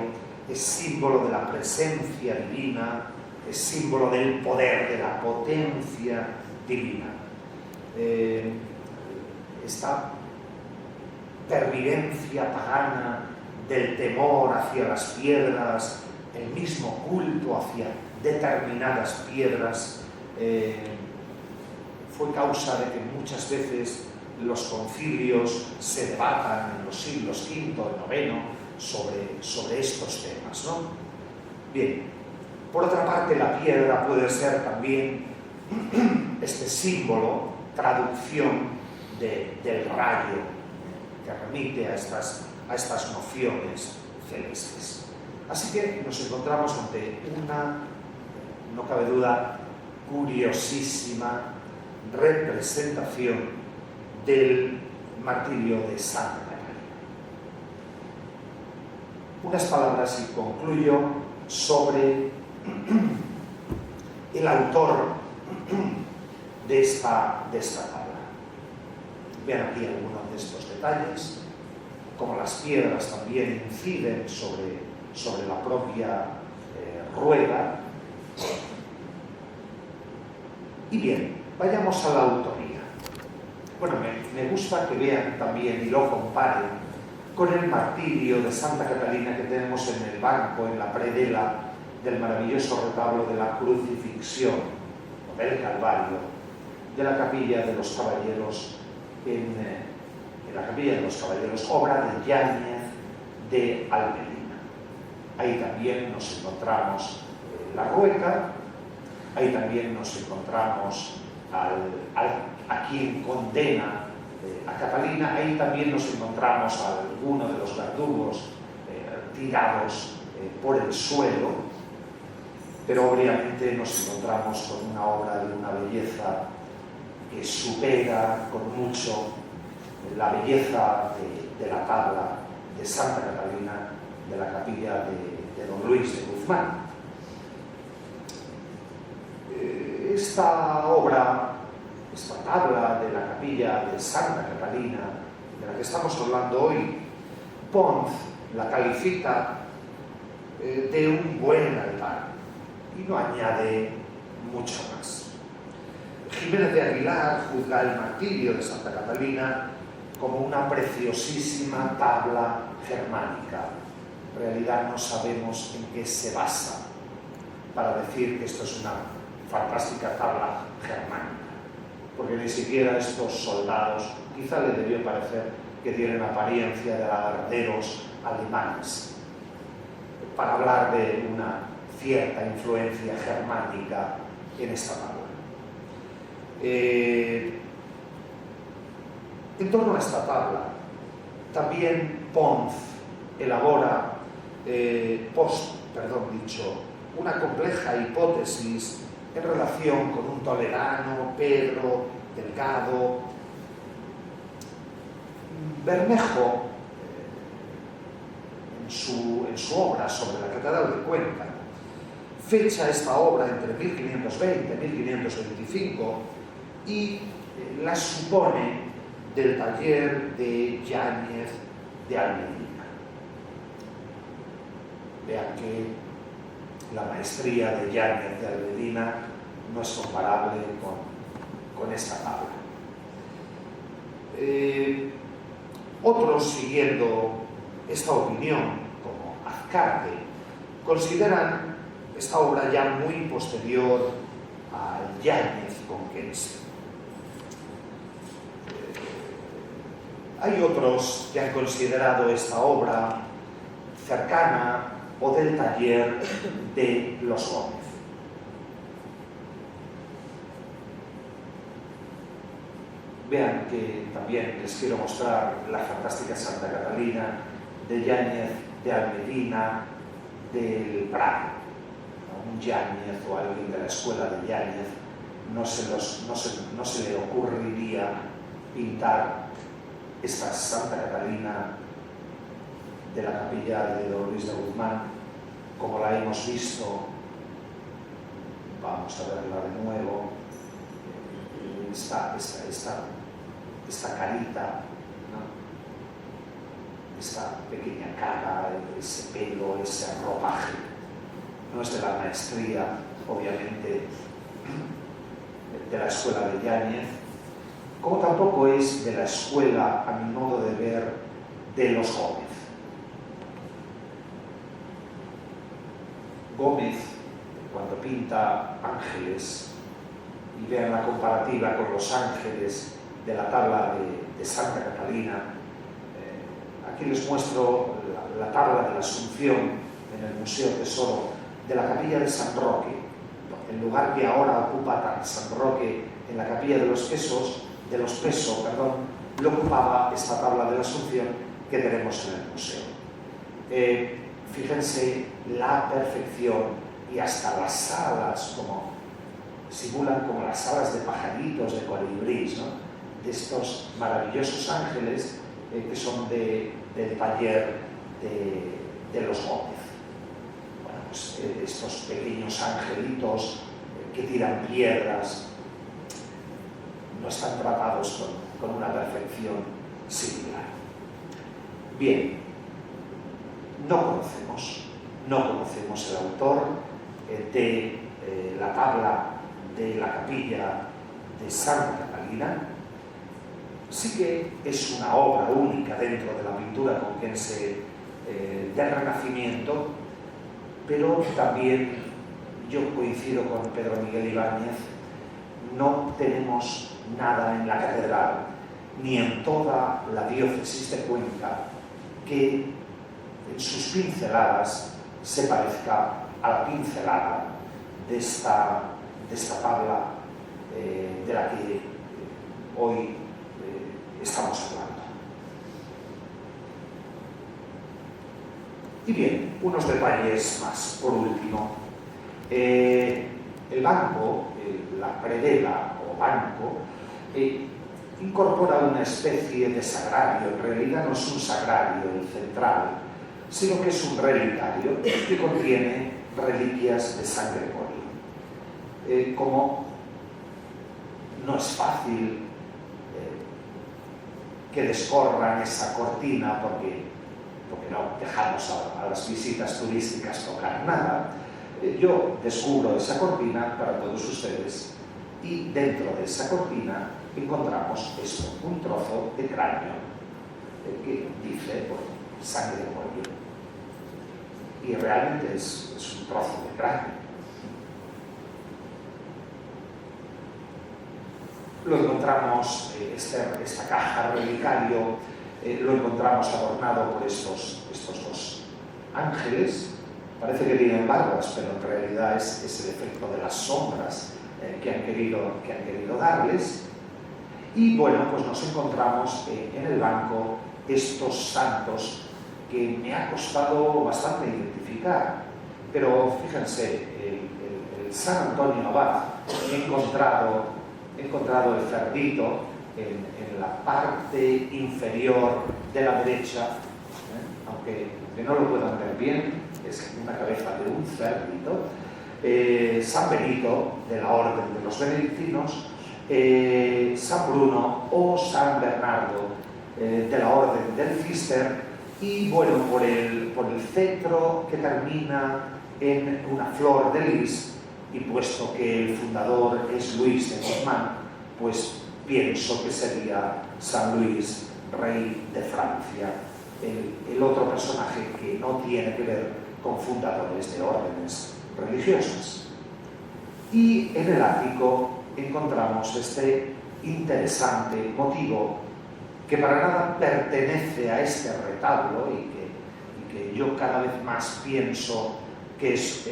es símbolo de la presencia divina, es símbolo del poder, de la potencia divina. Esta pervivencia pagana del temor hacia las piedras, el mismo culto hacia determinadas piedras, fue causa de que muchas veces los concilios se debatan en los siglos V y IX sobre estos temas, ¿no? Bien, por otra parte, la piedra puede ser también este símbolo, traducción del rayo, que remite a estas nociones celestes. Así que nos encontramos ante una, no cabe duda, curiosísima representación del martirio de Santa Catalina. Unas palabras y concluyo sobre el autor de esta tabla. Vean aquí algunos de estos detalles, como las piedras también inciden sobre la propia rueda. Y bien, vayamos a la autoría. Bueno, me gusta que vean también y lo comparen con el martirio de Santa Catalina que tenemos en el banco, en la predela del maravilloso retablo de la Crucifixión, o del Calvario, de la Capilla de los Caballeros, en la Capilla de los Caballeros, obra de Yáñez de Almedina. Ahí también nos encontramos la rueca, ahí también nos encontramos a quien condena a Catalina, ahí también nos encontramos a algunos de los verdugos tirados por el suelo, pero obviamente nos encontramos con una obra de una belleza que supera con mucho la belleza de la tabla de Santa Catalina de la capilla de don Luis de Guzmán. Esta obra, esta tabla de la capilla de Santa Catalina, de la que estamos hablando hoy, Pons la califica de un buen altar y no añade mucho más. Jiménez de Aguilar juzga el martirio de Santa Catalina como una preciosísima tabla germánica. En realidad no sabemos en qué se basa para decir que esto es una fantástica tabla germánica, porque ni siquiera estos soldados, quizá le debió parecer que tienen apariencia de alarderos alemanes, para hablar de una cierta influencia germánica en esta tabla. En torno a esta tabla, también Pons elabora una compleja hipótesis en relación con un toledano, Pedro, Delgado. Bermejo, en su obra sobre la Catedral de Cuenca, fecha esta obra entre 1520 y 1525 y la supone del taller de Yáñez de Almedina. Vean que la maestría de Yáñez de Almedina no es comparable con esta tabla. Otros, siguiendo esta opinión, como Azcárate, consideran esta obra ya muy posterior al Yáñez conquense. Hay otros que han considerado esta obra cercana o del taller de los Gómez. Vean que también les quiero mostrar la fantástica Santa Catalina de Yáñez de Almedina del Prado. Un Yáñez o alguien de la escuela de Yáñez no se le ocurriría pintar esta Santa Catalina de la capilla de Don Luis de Guzmán como la hemos visto. Vamos a verla de nuevo. Esta carita, ¿no? Esta pequeña cara, ese pelo, ese ropaje. No es de la maestría, obviamente, de la escuela de Yáñez, como tampoco es de la escuela, a mi modo de ver, de los Gómez. Gómez, cuando pinta ángeles, y vean la comparativa con los ángeles de la tabla de Santa Catalina, aquí les muestro la tabla de la Asunción en el Museo Tesoro de la capilla de San Roque, el lugar que ahora ocupa San Roque en la capilla de los Pesos, lo ocupaba esta tabla de la Asunción que tenemos en el museo. Fíjense la perfección, y hasta las salas simulan como las salas de pajaritos, de colibrís, ¿no? De estos maravillosos ángeles que son del taller de los Gómez. Bueno, pues estos pequeños angelitos que tiran piedras no están tratados con una perfección similar. Bien, no conocemos el autor de la tabla de la capilla de Santa Catalina. Sí que es una obra única dentro de la pintura conquense del Renacimiento, pero también yo coincido con Pedro Miguel Ibáñez, no tenemos nada en la catedral ni en toda la diócesis de Cuenca que en sus pinceladas se parezca a la pincelada de esta tabla de la que hoy estamos hablando. Y bien, unos detalles más, por último. El banco, la predela o banco, incorpora una especie de sagrario. En realidad no es un sagrario el central, sino que es un relicario que contiene reliquias de San Gregorio. Como no es fácil que descorran esa cortina porque no dejamos a las visitas turísticas tocar nada, yo descubro esa cortina para todos ustedes y dentro de esa cortina encontramos esto, un trozo de cráneo que dice San Gregorio, y realmente es un trozo de cráneo. Lo encontramos, esta caja relicario, lo encontramos adornado por estos dos ángeles. Parece que tienen barbas, pero en realidad es el efecto de las sombras que han querido darles. Y bueno, pues nos encontramos en el banco estos santos que me ha costado bastante identificar. Pero fíjense, el San Antonio Abad, he encontrado el cerdito en la parte inferior de la derecha, aunque no lo puedan ver bien, es una cabeza de un cerdito. San Benito, de la Orden de los Benedictinos, San Bruno o San Bernardo, de la Orden del Cister, y bueno, por el cetro que termina en una flor de lis, y puesto que el fundador es Luis de Guzmán, pues pienso que sería San Luis, rey de Francia, el otro personaje que no tiene que ver con fundadores de órdenes religiosas. Y en el ático encontramos este interesante motivo que para nada pertenece a este retablo y que yo cada vez más pienso que es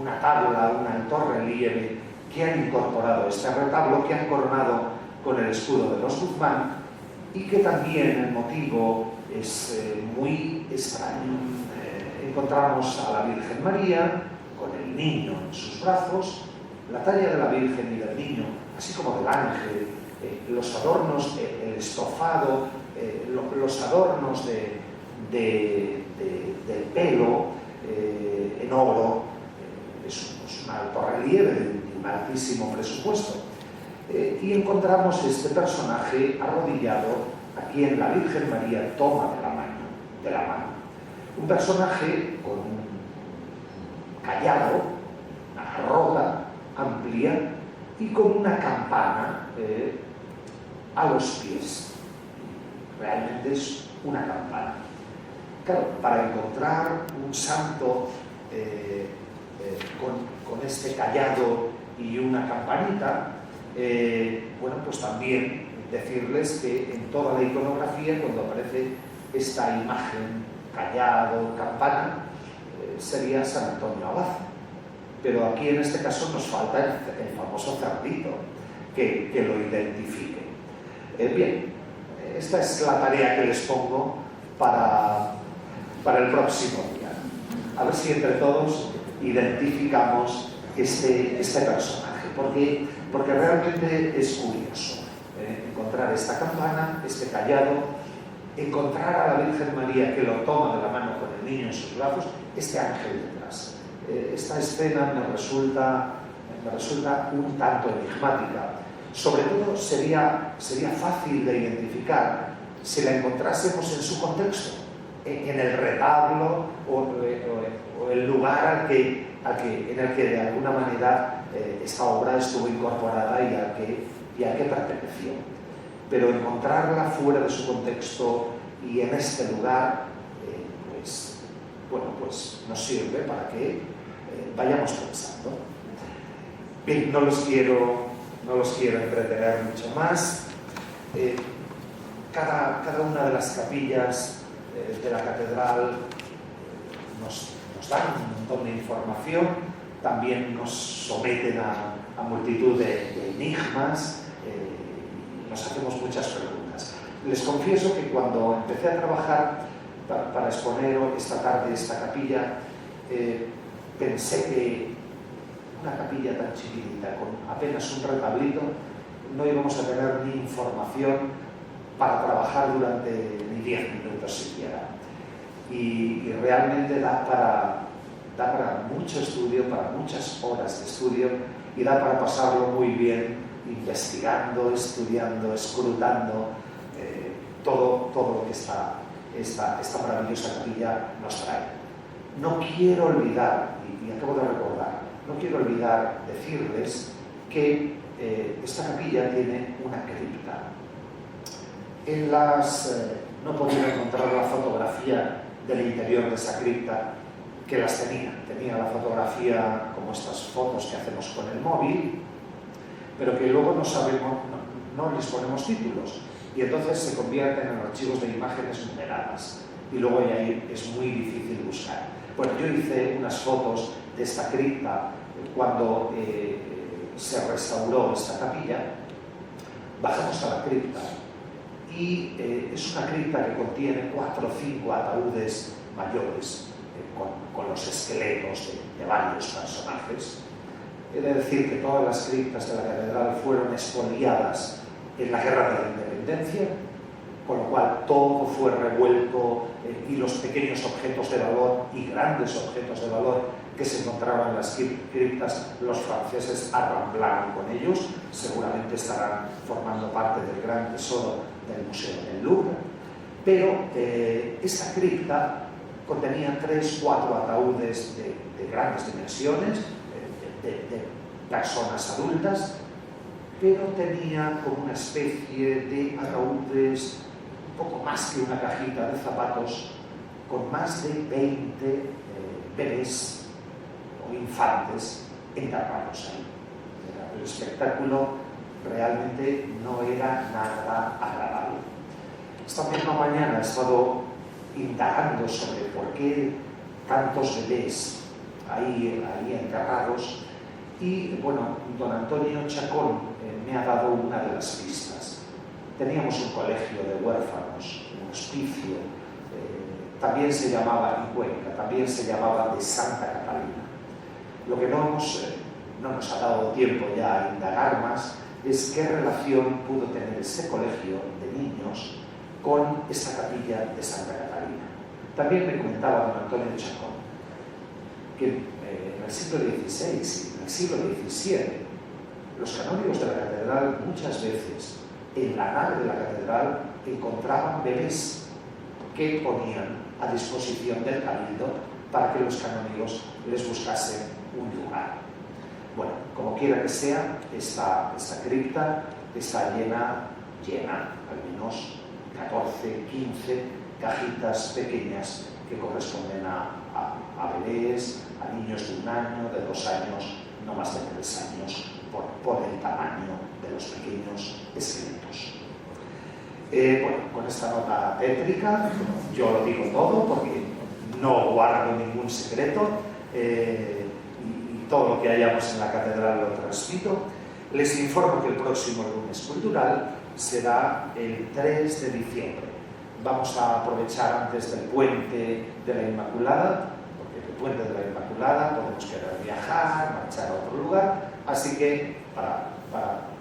una tabla, un alto relieve que han incorporado este retablo, que han coronado con el escudo de los Guzmán, y que también el motivo es muy extraño. Encontramos a la Virgen María con el niño en sus brazos, la talla de la Virgen y del Niño, así como del ángel, los adornos, el estofado, los adornos del pelo en oro, es un alto relieve de un altísimo presupuesto. Y encontramos este personaje arrodillado a quien la Virgen María toma de la mano. Un personaje con un callado, una roda amplia y con una campana a los pies. Realmente es una campana. Claro, para encontrar un santo con este callado y una campanita, bueno, pues también decirles que en toda la iconografía, cuando aparece esta imagen, callado, campana, sería San Antonio Abad. Pero aquí en este caso nos falta el famoso cerdito que lo identifique. Bien, esta es la tarea que les pongo para el próximo día. A ver si entre todos identificamos este personaje, porque realmente es curioso encontrar esta campana, este callado, encontrar a la Virgen María que lo toma de la mano con el niño en sus brazos, este ángel detrás. Esta escena me resulta un tanto enigmática. Sobre todo sería fácil de identificar si la encontrásemos en su contexto, en el retablo o el lugar en el que de alguna manera esta obra estuvo incorporada y al que perteneció. Pero encontrarla fuera de su contexto y en este lugar, pues nos sirve para que vayamos pensando. Bien, no los quiero entretener mucho más. Cada una de las capillas de la catedral nos dan un montón de información, también nos someten a multitud de enigmas, nos hacemos muchas preguntas. Les confieso que cuando empecé a trabajar para exponer esta tarde esta capilla, pensé que una capilla tan chiquitita, con apenas un retablito, no íbamos a tener ni información para trabajar durante ni 10 minutos siquiera. Y realmente da para mucho estudio, para muchas horas de estudio, y da para pasarlo muy bien investigando, estudiando, escrutando todo lo que esta maravillosa capilla nos trae. No quiero olvidar, y acabo de recordar, no quiero olvidar decirles que esta capilla tiene una cripta. No he podido encontrar la fotografía del interior de esa cripta, que las tenía la fotografía como estas fotos que hacemos con el móvil, pero que luego no les ponemos títulos y entonces se convierten en archivos de imágenes numeradas y luego ahí es muy difícil buscar. Bueno, yo hice unas fotos de esta cripta cuando se restauró esta capilla. Bajamos a la cripta y es una cripta que contiene 4 o 5 ataúdes mayores con los esqueletos de varios personajes. He de decir que todas las criptas de la catedral fueron expoliadas en la Guerra de la Independencia, con lo cual todo fue revuelto y los pequeños objetos de valor y grandes objetos de valor que se encontraban en las criptas, los franceses arramblaron con ellos, seguramente estarán formando parte del gran tesoro del Museo del Louvre, pero esta cripta contenía 3 o 4 ataúdes de grandes dimensiones, de personas adultas, pero tenía como una especie de ataúdes, un poco más que una cajita de zapatos, con más de 20 bebés o infantes enterrados ahí. El espectáculo realmente no era nada agradable. Esta misma mañana he estado indagando sobre por qué tantos bebés ahí enterrados y, bueno, don Antonio Chacón me ha dado una de las pistas. Teníamos un colegio de huérfanos, un hospicio, también se llamaba, en Cuenca, también se llamaba de Santa Catalina. Lo que no no nos ha dado tiempo ya a indagar más, es qué relación pudo tener ese colegio de niños con esa capilla de Santa Catalina. También me comentaba don Antonio Chacón que en el siglo XVI y en el siglo XVII los canónigos de la catedral muchas veces en la nave de la catedral encontraban bebés que ponían a disposición del cabildo para que los canónigos les buscasen un lugar. Bueno, como quiera que sea, esta cripta está llena, al menos 14, 15 cajitas pequeñas que corresponden a bebés, a niños de 1 año, de 2 años, no más de 3 años, por el tamaño de los pequeños esqueletos. Bueno, con esta nota tétrica, yo lo digo todo porque no guardo ningún secreto y todo lo que hayamos en la catedral lo transmito. Les informo que el próximo lunes cultural será el 3 de diciembre. Vamos a aprovechar antes del Puente de la Inmaculada, porque el Puente de la Inmaculada podemos querer viajar, marchar a otro lugar, así que para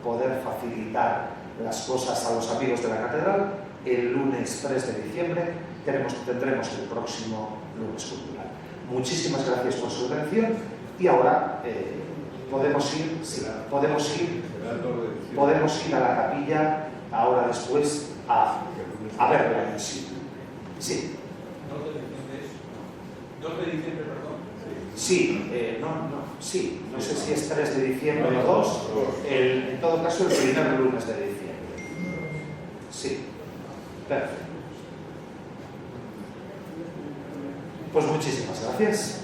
poder facilitar las cosas a los amigos de la catedral, el lunes 3 de diciembre tendremos el próximo lunes cultural. Muchísimas gracias por su atención y ahora podemos ir a la capilla ahora después a verla en sí. Sí. 2 de diciembre, perdón. Sí, no sé si es 3 de diciembre o 2, en todo caso el primer lunes de diciembre. Sí, perfecto. Pues muchísimas gracias.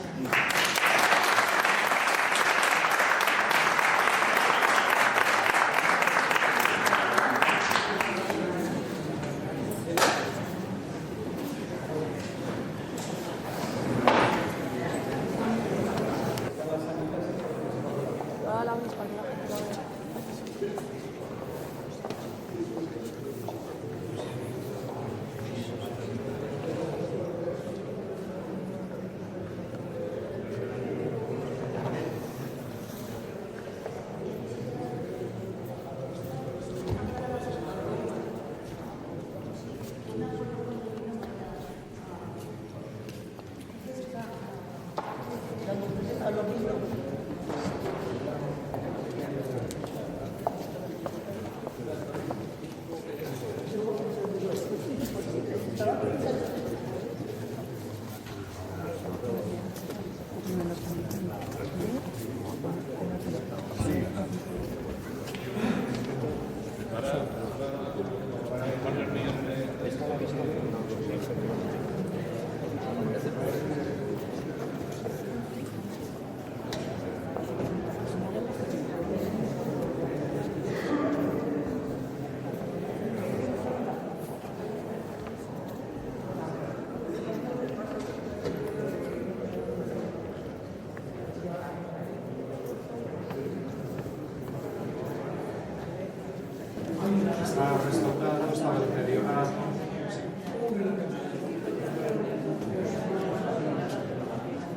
Está restaurado, está deteriorado.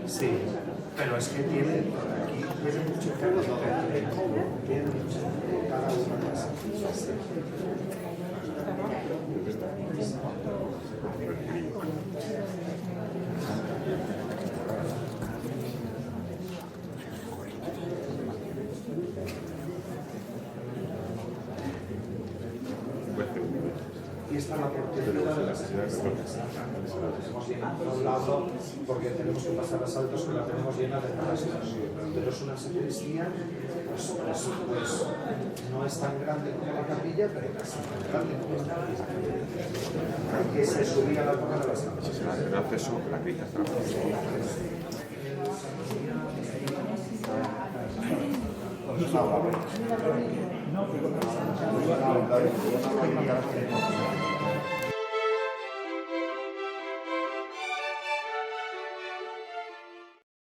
Sí, pero es que tiene mucho carácter, tiene mucho cada una de las cosas. Y esta es la protectora de las escaleras. La tenemos llena por un lado porque tenemos que pasar las altos que la tenemos llena de frascos. Pero es una sacristía, pues no es tan grande como la capilla, pero casi tan grande como la capilla. Que se subía a la torre de las campanas. El acceso, la capilla está. No, pero